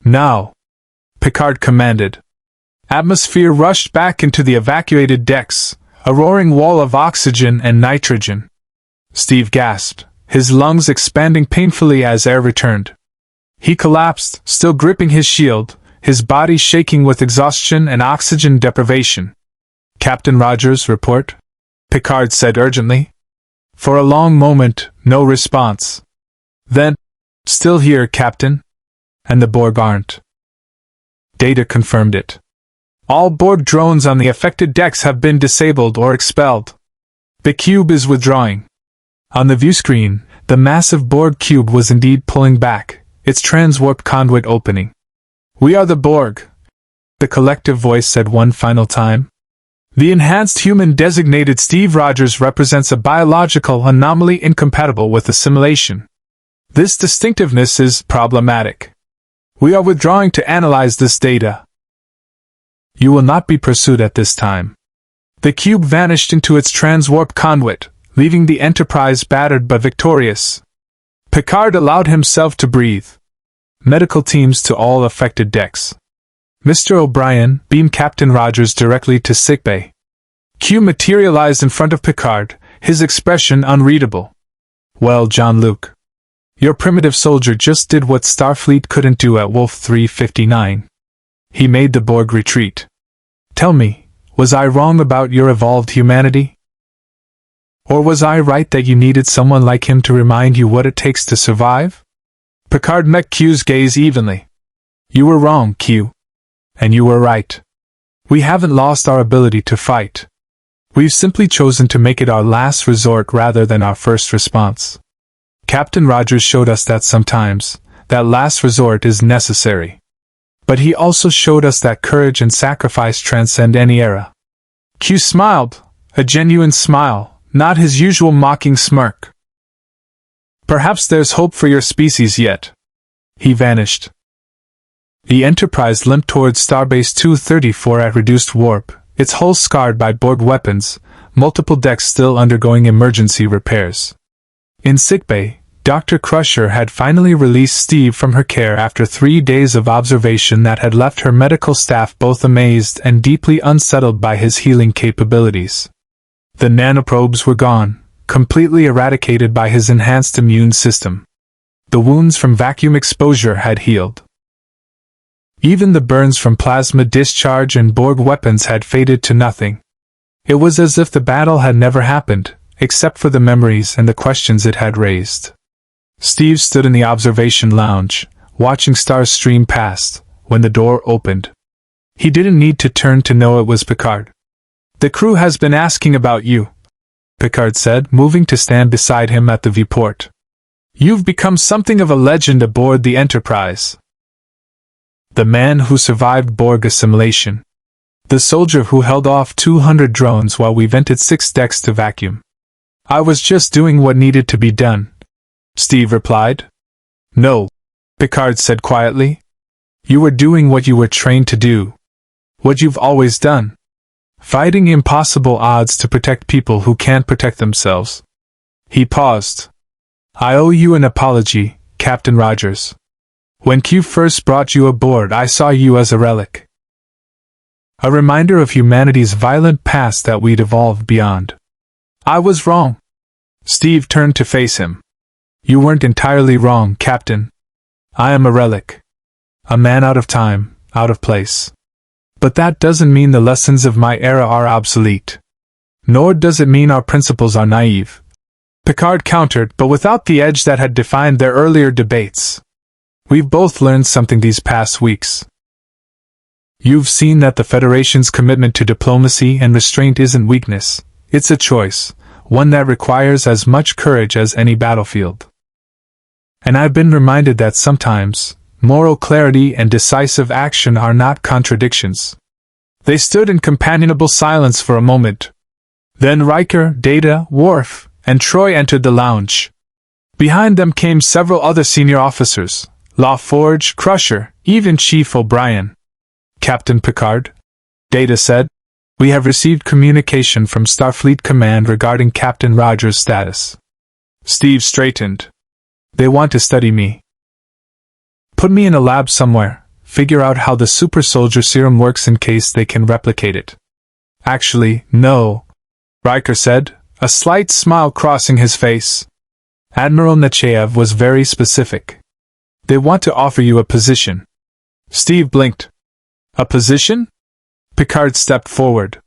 Now! Picard commanded. Atmosphere rushed back into the evacuated decks, a roaring wall of oxygen and nitrogen. Steve gasped, his lungs expanding painfully as air returned. He collapsed, still gripping his shield, his body shaking with exhaustion and oxygen deprivation. Captain Rogers, report? Picard said urgently. For a long moment, no response. Then, still here, Captain. And the Borg aren't. Data confirmed it. All Borg drones on the affected decks have been disabled or expelled. The cube is withdrawing. On the view screen, the massive Borg cube was indeed pulling back, its transwarp conduit opening. We are the Borg, the collective voice said one final time. The enhanced human designated Steve Rogers represents a biological anomaly incompatible with assimilation. This distinctiveness is problematic. We are withdrawing to analyze this data. You will not be pursued at this time. The cube vanished into its transwarp conduit, leaving the Enterprise battered but victorious. Picard allowed himself to breathe. Medical teams to all affected decks. Mr. O'Brien, beam Captain Rogers directly to sickbay. Q materialized in front of Picard, his expression unreadable. Well, Jean-Luc. Your primitive soldier just did what Starfleet couldn't do at Wolf 359. He made the Borg retreat. Tell me, was I wrong about your evolved humanity? Or was I right that you needed someone like him to remind you what it takes to survive? Picard met Q's gaze evenly. You were wrong, Q. And you were right. We haven't lost our ability to fight. We've simply chosen to make it our last resort rather than our first response. Captain Rogers showed us that sometimes, that last resort is necessary. But he also showed us that courage and sacrifice transcend any era. Q smiled, a genuine smile, not his usual mocking smirk. Perhaps there's hope for your species yet. He vanished. The Enterprise limped towards Starbase 234 at reduced warp, its hull scarred by Borg weapons, multiple decks still undergoing emergency repairs. In sickbay, Dr. Crusher had finally released Steve from her care after 3 days of observation that had left her medical staff both amazed and deeply unsettled by his healing capabilities. The nanoprobes were gone, completely eradicated by his enhanced immune system. The wounds from vacuum exposure had healed. Even the burns from plasma discharge and Borg weapons had faded to nothing. It was as if the battle had never happened, except for the memories and the questions it had raised. Steve stood in the observation lounge, watching stars stream past, when the door opened. He didn't need to turn to know it was Picard. "The crew has been asking about you," Picard said, moving to stand beside him at the viewport. "You've become something of a legend aboard the Enterprise. The man who survived Borg assimilation. The soldier who held off 200 drones while we vented 6 decks to vacuum. I was just doing what needed to be done," Steve replied. "No," Picard said quietly. "You were doing what you were trained to do. What you've always done. Fighting impossible odds to protect people who can't protect themselves." He paused. "I owe you an apology, Captain Rogers. When Q first brought you aboard, I saw you as a relic. A reminder of humanity's violent past that we'd evolved beyond. I was wrong." Steve turned to face him. "You weren't entirely wrong, Captain. I am a relic. A man out of time, out of place. But that doesn't mean the lessons of my era are obsolete. Nor does it mean our principles are naive," Picard countered, but without the edge that had defined their earlier debates. "We've both learned something these past weeks. You've seen that the Federation's commitment to diplomacy and restraint isn't weakness, it's a choice, one that requires as much courage as any battlefield. And I've been reminded that sometimes, moral clarity and decisive action are not contradictions." They stood in companionable silence for a moment. Then Riker, Data, Worf, and Troy entered the lounge. Behind them came several other senior officers, LaForge, Crusher, even Chief O'Brien. "Captain Picard," Data said, "we have received communication from Starfleet Command regarding Captain Rogers' status." Steve straightened. "They want to study me. Put me in a lab somewhere, figure out how the super soldier serum works in case they can replicate it." "Actually, no," Riker said, a slight smile crossing his face. "Admiral Nechayev was very specific. They want to offer you a position." Steve blinked. "A position?" Picard stepped forward.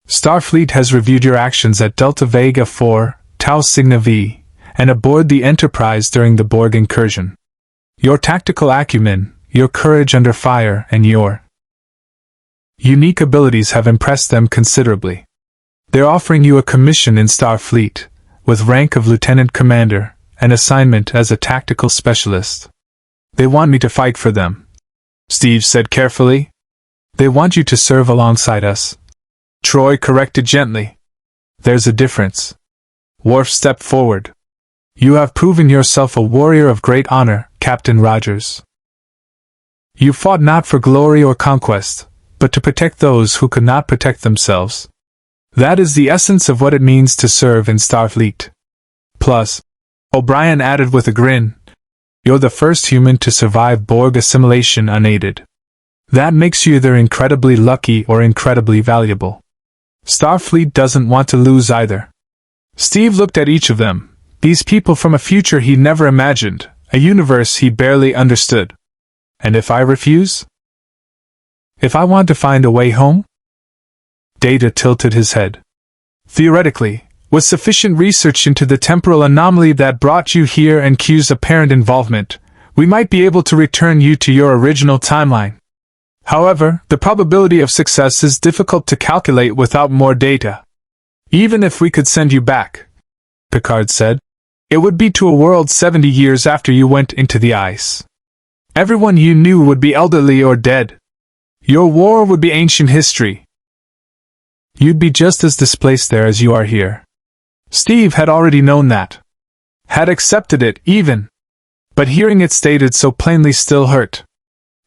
"Starfleet has reviewed your actions at Delta Vega 4, Tau Cygni V, and aboard the Enterprise during the Borg incursion. Your tactical acumen, your courage under fire, and your unique abilities have impressed them considerably. They're offering you a commission in Starfleet, with rank of Lieutenant Commander, and assignment as a tactical specialist. They want me to fight for them," Steve said carefully. "They want you to serve alongside us," Troy corrected gently. "There's a difference." Worf stepped forward. "You have proven yourself a warrior of great honor, Captain Rogers. You fought not for glory or conquest, but to protect those who could not protect themselves. That is the essence of what it means to serve in Starfleet. Plus," O'Brien added with a grin, "you're the first human to survive Borg assimilation unaided. That makes you either incredibly lucky or incredibly valuable. Starfleet doesn't want to lose either." Steve looked at each of them, these people from a future he never imagined, a universe he barely understood. "And if I refuse? If I want to find a way home?" Data tilted his head. "Theoretically, with sufficient research into the temporal anomaly that brought you here and Q's apparent involvement, we might be able to return you to your original timeline. However, the probability of success is difficult to calculate without more data. Even if we could send you back," Picard said, "it would be to a world 70 years after you went into the ice. Everyone you knew would be elderly or dead. Your war would be ancient history. You'd be just as displaced there as you are here." Steve had already known that. Had accepted it, even. But hearing it stated so plainly still hurt.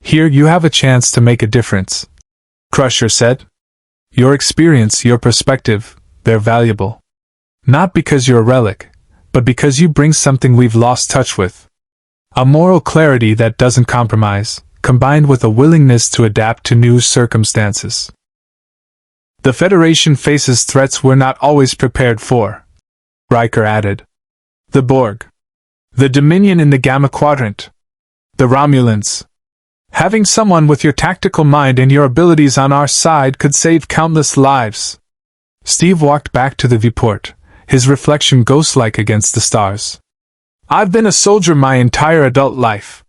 "Here you have a chance to make a difference," Crusher said. "Your experience, your perspective, they're valuable. Not because you're a relic, but because you bring something we've lost touch with. A moral clarity that doesn't compromise, combined with a willingness to adapt to new circumstances. The Federation faces threats we're not always prepared for," Riker added. "The Borg. The Dominion in the Gamma Quadrant. The Romulans. Having someone with your tactical mind and your abilities on our side could save countless lives." Steve walked back to the viewport, his reflection ghost-like against the stars. "I've been a soldier my entire adult life.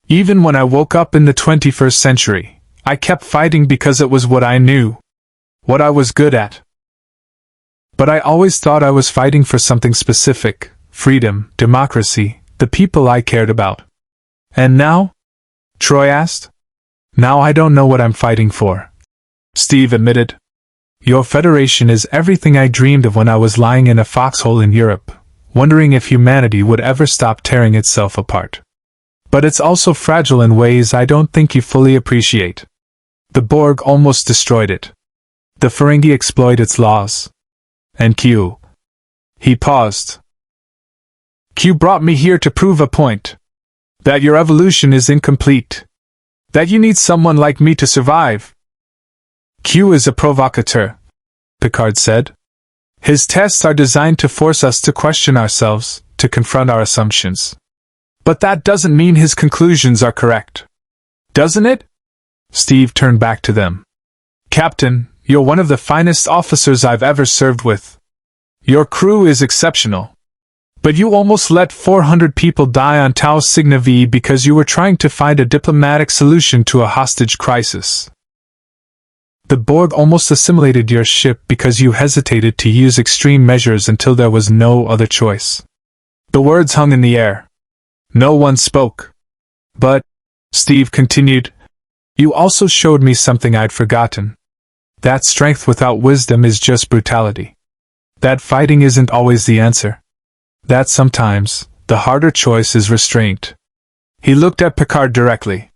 Even when I woke up in the 21st century, I kept fighting because it was what I knew. What I was good at. But I always thought I was fighting for something specific: freedom, democracy, the people I cared about. And now? Troy asked. Now I don't know what I'm fighting for, Steve admitted. Your Federation is everything I dreamed of when I was lying in a foxhole in Europe, wondering if humanity would ever stop tearing itself apart. But it's also fragile in ways I don't think you fully appreciate. The Borg almost destroyed it. The Ferengi exploit its laws. And Q. He paused. Q brought me here to prove a point. That your evolution is incomplete. That you need someone like me to survive. Q is a provocateur, Picard said. His tests are designed to force us to question ourselves, to confront our assumptions. But that doesn't mean his conclusions are correct. Doesn't it? Steve turned back to them. Captain, you're one of the finest officers I've ever served with. Your crew is exceptional. But you almost let 400 people die on Tau Cygni V because you were trying to find a diplomatic solution to a hostage crisis. The Borg almost assimilated your ship because you hesitated to use extreme measures until there was no other choice. The words hung in the air. No one spoke. But, Steve continued, you also showed me something I'd forgotten. That strength without wisdom is just brutality. That fighting isn't always the answer. That sometimes, the harder choice is restraint. He looked at Picard directly.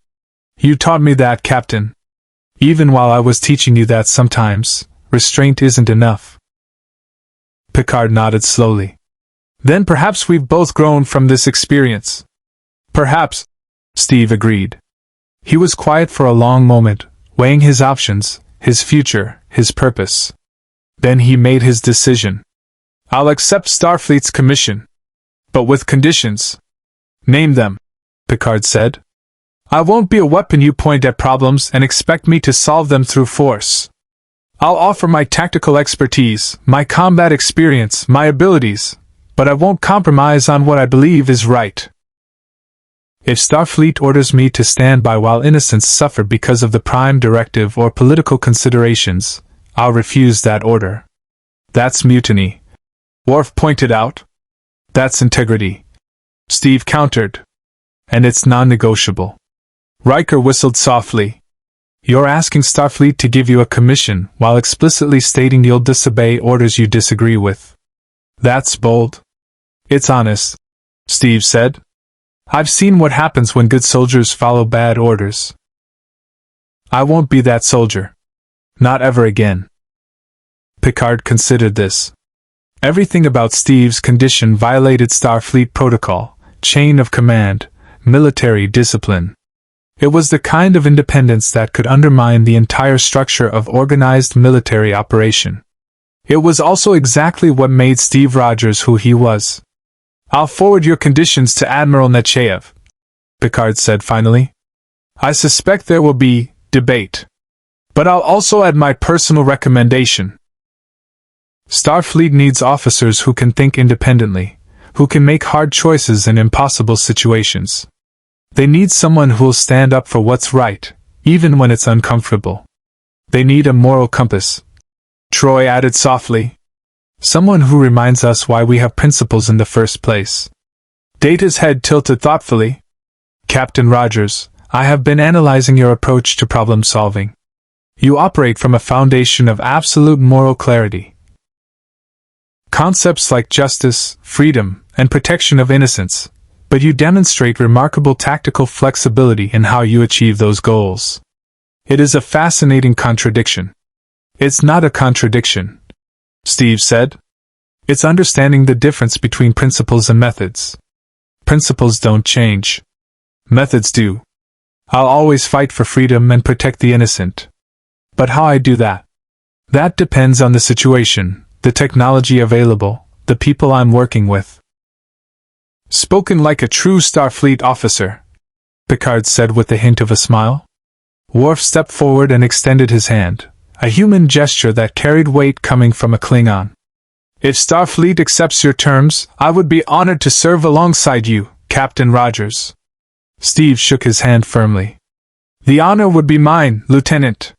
You taught me that, Captain. Even while I was teaching you that sometimes, restraint isn't enough. Picard nodded slowly. Then perhaps we've both grown from this experience. Perhaps, Steve agreed. He was quiet for a long moment, weighing his options, his future, his purpose. Then he made his decision. I'll accept Starfleet's commission. But with conditions. Name them, Picard said. I won't be a weapon you point at problems and expect me to solve them through force. I'll offer my tactical expertise, my combat experience, my abilities, but I won't compromise on what I believe is right. If Starfleet orders me to stand by while innocents suffer because of the Prime Directive or political considerations, I'll refuse that order. That's mutiny, Worf pointed out. That's integrity, Steve countered. And it's non-negotiable. Riker whistled softly. You're asking Starfleet to give you a commission while explicitly stating you'll disobey orders you disagree with. That's bold. It's honest, Steve said. I've seen what happens when good soldiers follow bad orders. I won't be that soldier. Not ever again. Picard considered this. Everything about Steve's condition violated Starfleet protocol, chain of command, military discipline. It was the kind of independence that could undermine the entire structure of organized military operation. It was also exactly what made Steve Rogers who he was. I'll forward your conditions to Admiral Nechayev, Picard said finally. I suspect there will be debate. But I'll also add my personal recommendation. Starfleet needs officers who can think independently, who can make hard choices in impossible situations. They need someone who'll stand up for what's right, even when it's uncomfortable. They need a moral compass. Troy added softly. Someone who reminds us why we have principles in the first place. Data's head tilted thoughtfully. Captain Rogers, I have been analyzing your approach to problem solving. You operate from a foundation of absolute moral clarity. Concepts like justice, freedom, and protection of innocence, but you demonstrate remarkable tactical flexibility in how you achieve those goals. It is a fascinating contradiction. It's not a contradiction, Steve said. It's understanding the difference between principles and methods. Principles don't change. Methods do. I'll always fight for freedom and protect the innocent. But how I do that? That depends on the situation, the technology available, the people I'm working with. Spoken like a true Starfleet officer, Picard said with a hint of a smile. Worf stepped forward and extended his hand, a human gesture that carried weight coming from a Klingon. If Starfleet accepts your terms, I would be honored to serve alongside you, Captain Rogers. Steve shook his hand firmly. "The honor would be mine, Lieutenant."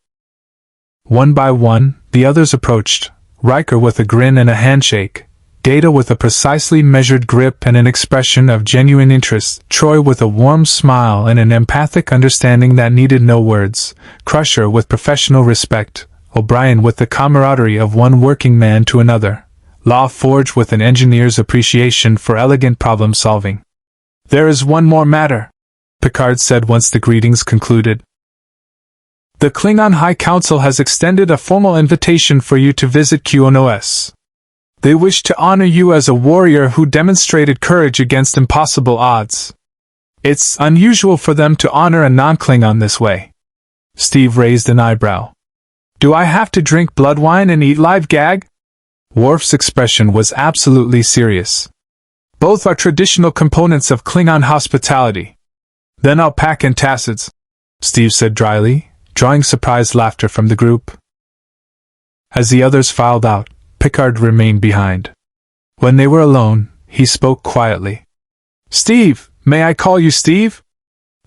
One by one, the others approached, Riker with a grin and a handshake, Data with a precisely measured grip and an expression of genuine interest, Troy with a warm smile and an empathic understanding that needed no words, Crusher with professional respect, O'Brien with the camaraderie of one working man to another, Law Forge with an engineer's appreciation for elegant problem-solving. "There is one more matter," Picard said once the greetings concluded. "The Klingon High Council has extended a formal invitation for you to visit QNOS. They wish to honor you as a warrior who demonstrated courage against impossible odds. It's unusual for them to honor a non-Klingon this way." Steve raised an eyebrow. "Do I have to drink blood wine and eat live gag?" Worf's expression was absolutely serious. "Both are traditional components of Klingon hospitality." "Then I'll pack antacids," Steve said dryly, drawing surprised laughter from the group. As the others filed out, Picard remained behind. When they were alone, he spoke quietly. "Steve, may I call you Steve?"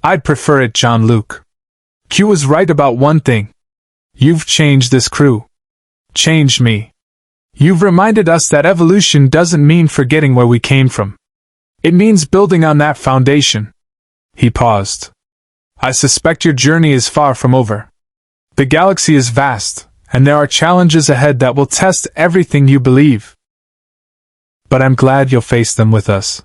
"I'd prefer it, Jean-Luc. Q was right about one thing. You've changed this crew. Changed me. You've reminded us that evolution doesn't mean forgetting where we came from. It means building on that foundation." He paused. "I suspect your journey is far from over. The galaxy is vast, and there are challenges ahead that will test everything you believe. But I'm glad you'll face them with us."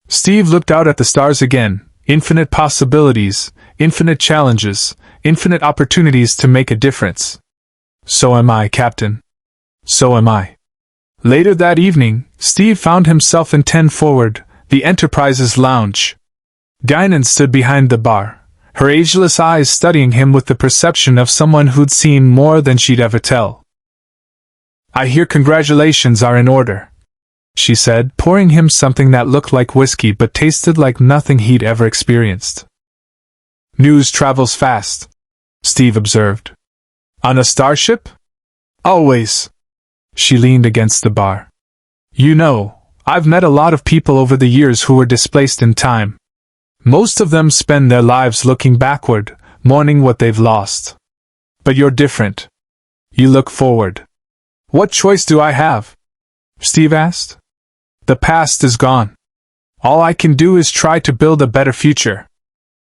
Steve looked out at the stars again. Infinite possibilities, infinite challenges, infinite opportunities to make a difference. "So am I, Captain. So am I." Later that evening, Steve found himself in 10 Forward, the Enterprise's lounge. Guinan stood behind the bar, her ageless eyes studying him with the perception of someone who'd seen more than she'd ever tell. "I hear congratulations are in order," she said, pouring him something that looked like whiskey but tasted like nothing he'd ever experienced. "News travels fast," Steve observed. "On a starship?" "Always." She leaned against the bar. "You know, I've met a lot of people over the years who were displaced in time. Most of them spend their lives looking backward, mourning what they've lost. But you're different. You look forward." "What choice do I have?" Steve asked. "The past is gone. All I can do is try to build a better future."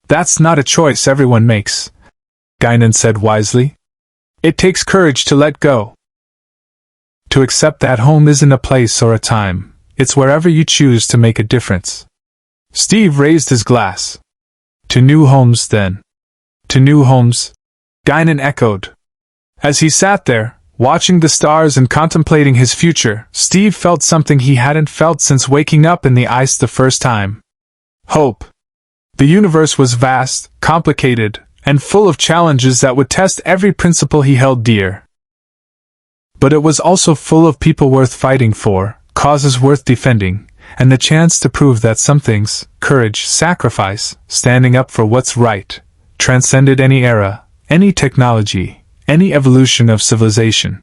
"That's not a choice everyone makes," Guinan said wisely. "It takes courage to let go. To accept that home isn't a place or a time, it's wherever you choose to make a difference." Steve raised his glass. "To new homes, then." "To new homes," Guinan echoed. As he sat there, watching the stars and contemplating his future, Steve felt something he hadn't felt since waking up in the ice the first time. Hope. The universe was vast, complicated, and full of challenges that would test every principle he held dear. But it was also full of people worth fighting for, causes worth defending, and the chance to prove that some things, courage, sacrifice, standing up for what's right, transcended any era, any technology, any evolution of civilization.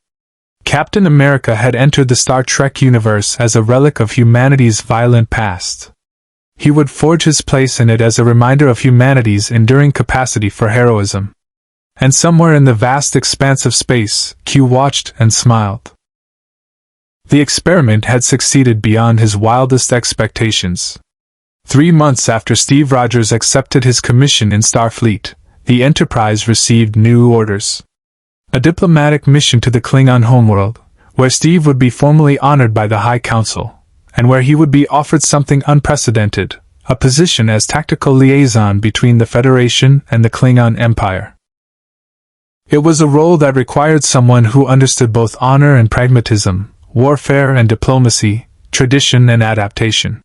Captain America had entered the Star Trek universe as a relic of humanity's violent past. He would forge his place in it as a reminder of humanity's enduring capacity for heroism. And somewhere in the vast expanse of space, Q watched and smiled. The experiment had succeeded beyond his wildest expectations. 3 months after Steve Rogers accepted his commission in Starfleet, the Enterprise received new orders. A diplomatic mission to the Klingon homeworld, where Steve would be formally honored by the High Council, and where he would be offered something unprecedented, a position as tactical liaison between the Federation and the Klingon Empire. It was a role that required someone who understood both honor and pragmatism, warfare and diplomacy, tradition and adaptation.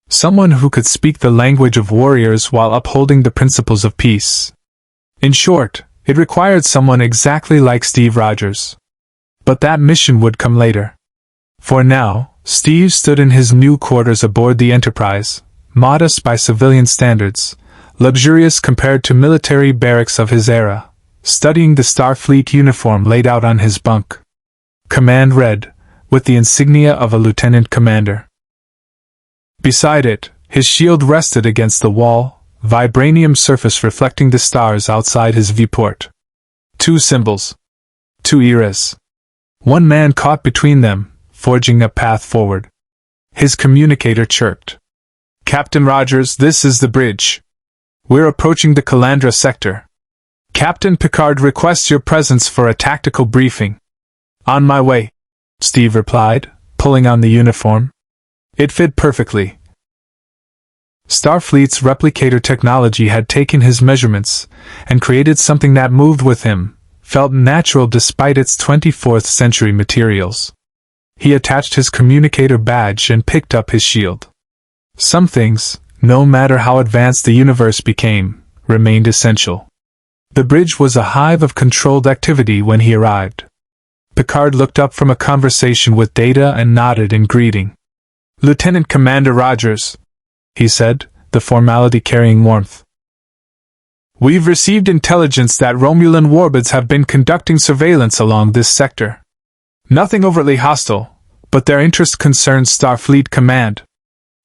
Someone who could speak the language of warriors while upholding the principles of peace. In short, it required someone exactly like Steve Rogers. But that mission would come later. For now, Steve stood in his new quarters aboard the Enterprise, modest by civilian standards, luxurious compared to military barracks of his era, studying the Starfleet uniform laid out on his bunk. Command red, with the insignia of a lieutenant commander. Beside it, his shield rested against the wall, vibranium surface reflecting the stars outside his viewport. 2 symbols. 2 eras. One man caught between them, forging a path forward. His communicator chirped. "Captain Rogers, this is the bridge. We're approaching the Calandra sector. Captain Picard requests your presence for a tactical briefing." "On my way," Steve replied, pulling on the uniform. It fit perfectly. Starfleet's replicator technology had taken his measurements and created something that moved with him, felt natural despite its 24th century materials. He attached his communicator badge and picked up his shield. Some things, no matter how advanced the universe became, remained essential. The bridge was a hive of controlled activity when he arrived. Picard looked up from a conversation with Data and nodded in greeting. "Lieutenant Commander Rogers," he said, the formality carrying warmth. "We've received intelligence that Romulan warbids have been conducting surveillance along this sector. Nothing overtly hostile, but their interest concerns Starfleet Command.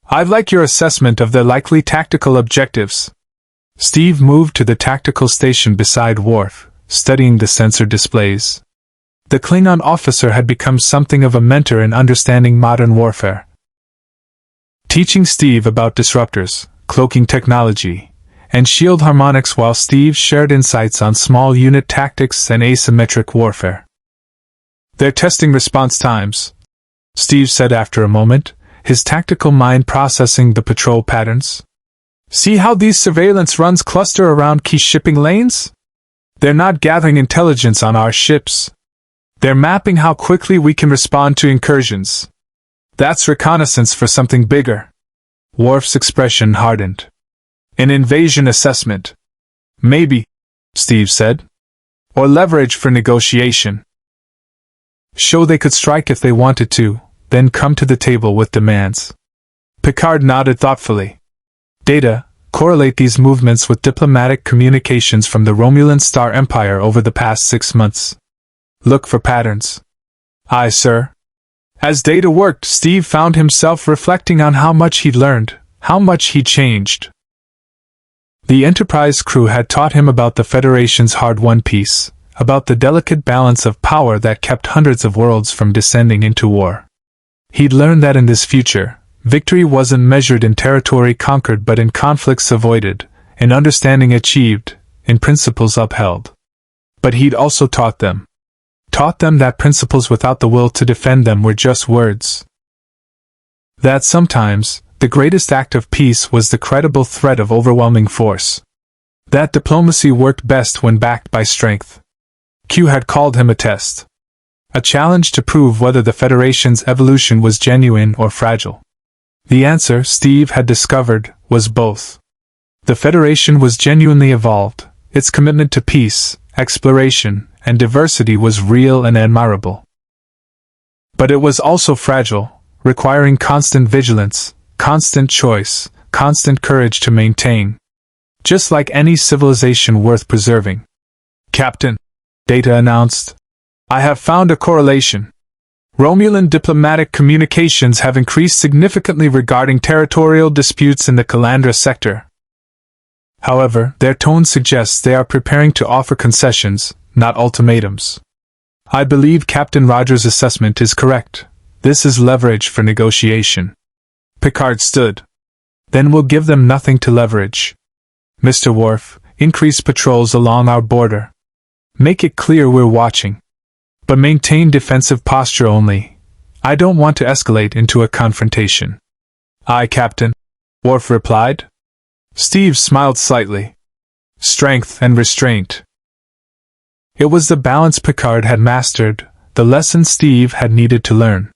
I'd like your assessment of their likely tactical objectives." Steve moved to the tactical station beside Worf, studying the sensor displays. The Klingon officer had become something of a mentor in understanding modern warfare. Teaching Steve about disruptors, cloaking technology, and shield harmonics while Steve shared insights on small unit tactics and asymmetric warfare. "They're testing response times," Steve said after a moment, his tactical mind processing the patrol patterns. "See how these surveillance runs cluster around key shipping lanes? They're not gathering intelligence on our ships. They're mapping how quickly we can respond to incursions. That's reconnaissance for something bigger." Worf's expression hardened. "An invasion assessment. Maybe," Steve said. "Or leverage for negotiation. Show they could strike if they wanted to, then come to the table with demands." Picard nodded thoughtfully. "Data, correlate these movements with diplomatic communications from the Romulan Star Empire over the past 6 months. Look for patterns." "Aye, sir." As Data worked, Steve found himself reflecting on how much he'd learned, how much he'd changed. The Enterprise crew had taught him about the Federation's hard-won peace, about the delicate balance of power that kept hundreds of worlds from descending into war. He'd learned that in this future, victory wasn't measured in territory conquered but in conflicts avoided, in understanding achieved, in principles upheld. But he'd also taught them that principles without the will to defend them were just words. That sometimes, the greatest act of peace was the credible threat of overwhelming force. That diplomacy worked best when backed by strength. Q had called him a test. A challenge to prove whether the Federation's evolution was genuine or fragile. The answer, Steve had discovered, was both. The Federation was genuinely evolved, its commitment to peace, exploration, and diversity was real and admirable. But it was also fragile, requiring constant vigilance, constant choice, constant courage to maintain. Just like any civilization worth preserving. "Captain," Data announced, "I have found a correlation. Romulan diplomatic communications have increased significantly regarding territorial disputes in the Calandra sector. However, their tone suggests they are preparing to offer concessions, not ultimatums. I believe Captain Rogers' assessment is correct. This is leverage for negotiation." Picard stood. "Then we'll give them nothing to leverage. Mr. Worf, increase patrols along our border. Make it clear we're watching. But maintain defensive posture only. I don't want to escalate into a confrontation." "Aye, Captain," Worf replied. Steve smiled slightly. Strength and restraint. It was the balance Picard had mastered, the lesson Steve had needed to learn.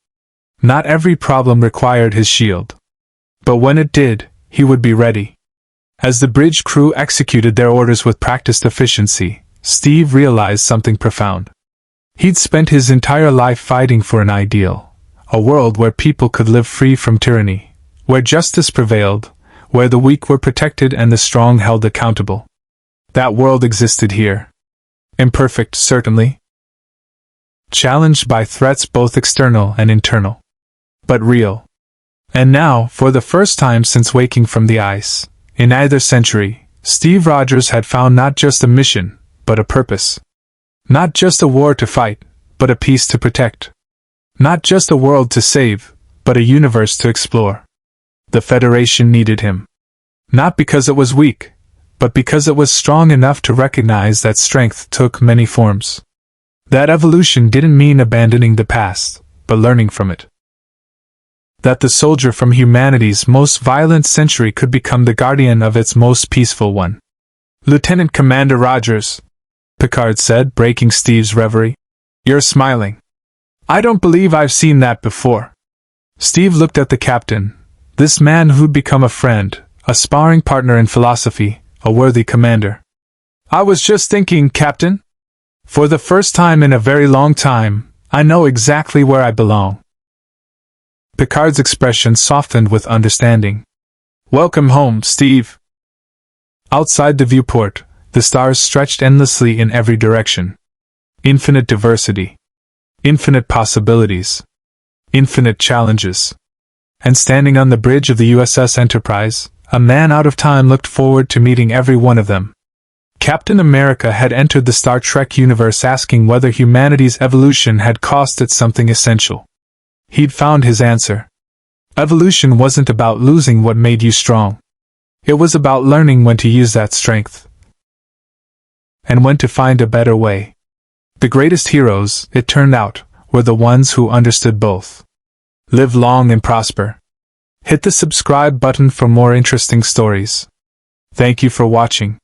Not every problem required his shield. But when it did, he would be ready. As the bridge crew executed their orders with practiced efficiency, Steve realized something profound. He'd spent his entire life fighting for an ideal, a world where people could live free from tyranny, where justice prevailed, where the weak were protected and the strong held accountable. That world existed here. Imperfect, certainly. Challenged by threats both external and internal. But real. And now, for the first time since waking from the ice, In either century, Steve Rogers had found not just a mission, but a purpose. Not just a war to fight, but a peace to protect. Not just a world to save, but a universe to explore. The Federation needed him. Not because it was weak, but because it was strong enough to recognize that strength took many forms. That evolution didn't mean abandoning the past, but learning from it. That the soldier from humanity's most violent century could become the guardian of its most peaceful one. "Lieutenant Commander Rogers," Picard said, breaking Steve's reverie. "You're smiling. I don't believe I've seen that before." Steve looked at the captain, this man who'd become a friend, a sparring partner in philosophy, a worthy commander. "I was just thinking, Captain. For the first time in a very long time, I know exactly where I belong." Picard's expression softened with understanding. "Welcome home, Steve." Outside the viewport, the stars stretched endlessly in every direction. Infinite diversity. Infinite possibilities. Infinite challenges. And standing on the bridge of the USS Enterprise, a man out of time looked forward to meeting every one of them. Captain America had entered the Star Trek universe asking whether humanity's evolution had cost it something essential. He'd found his answer. Evolution wasn't about losing what made you strong. It was about learning when to use that strength. And when to find a better way. The greatest heroes, it turned out, were the ones who understood both. Live long and prosper. Hit the subscribe button for more interesting stories. Thank you for watching.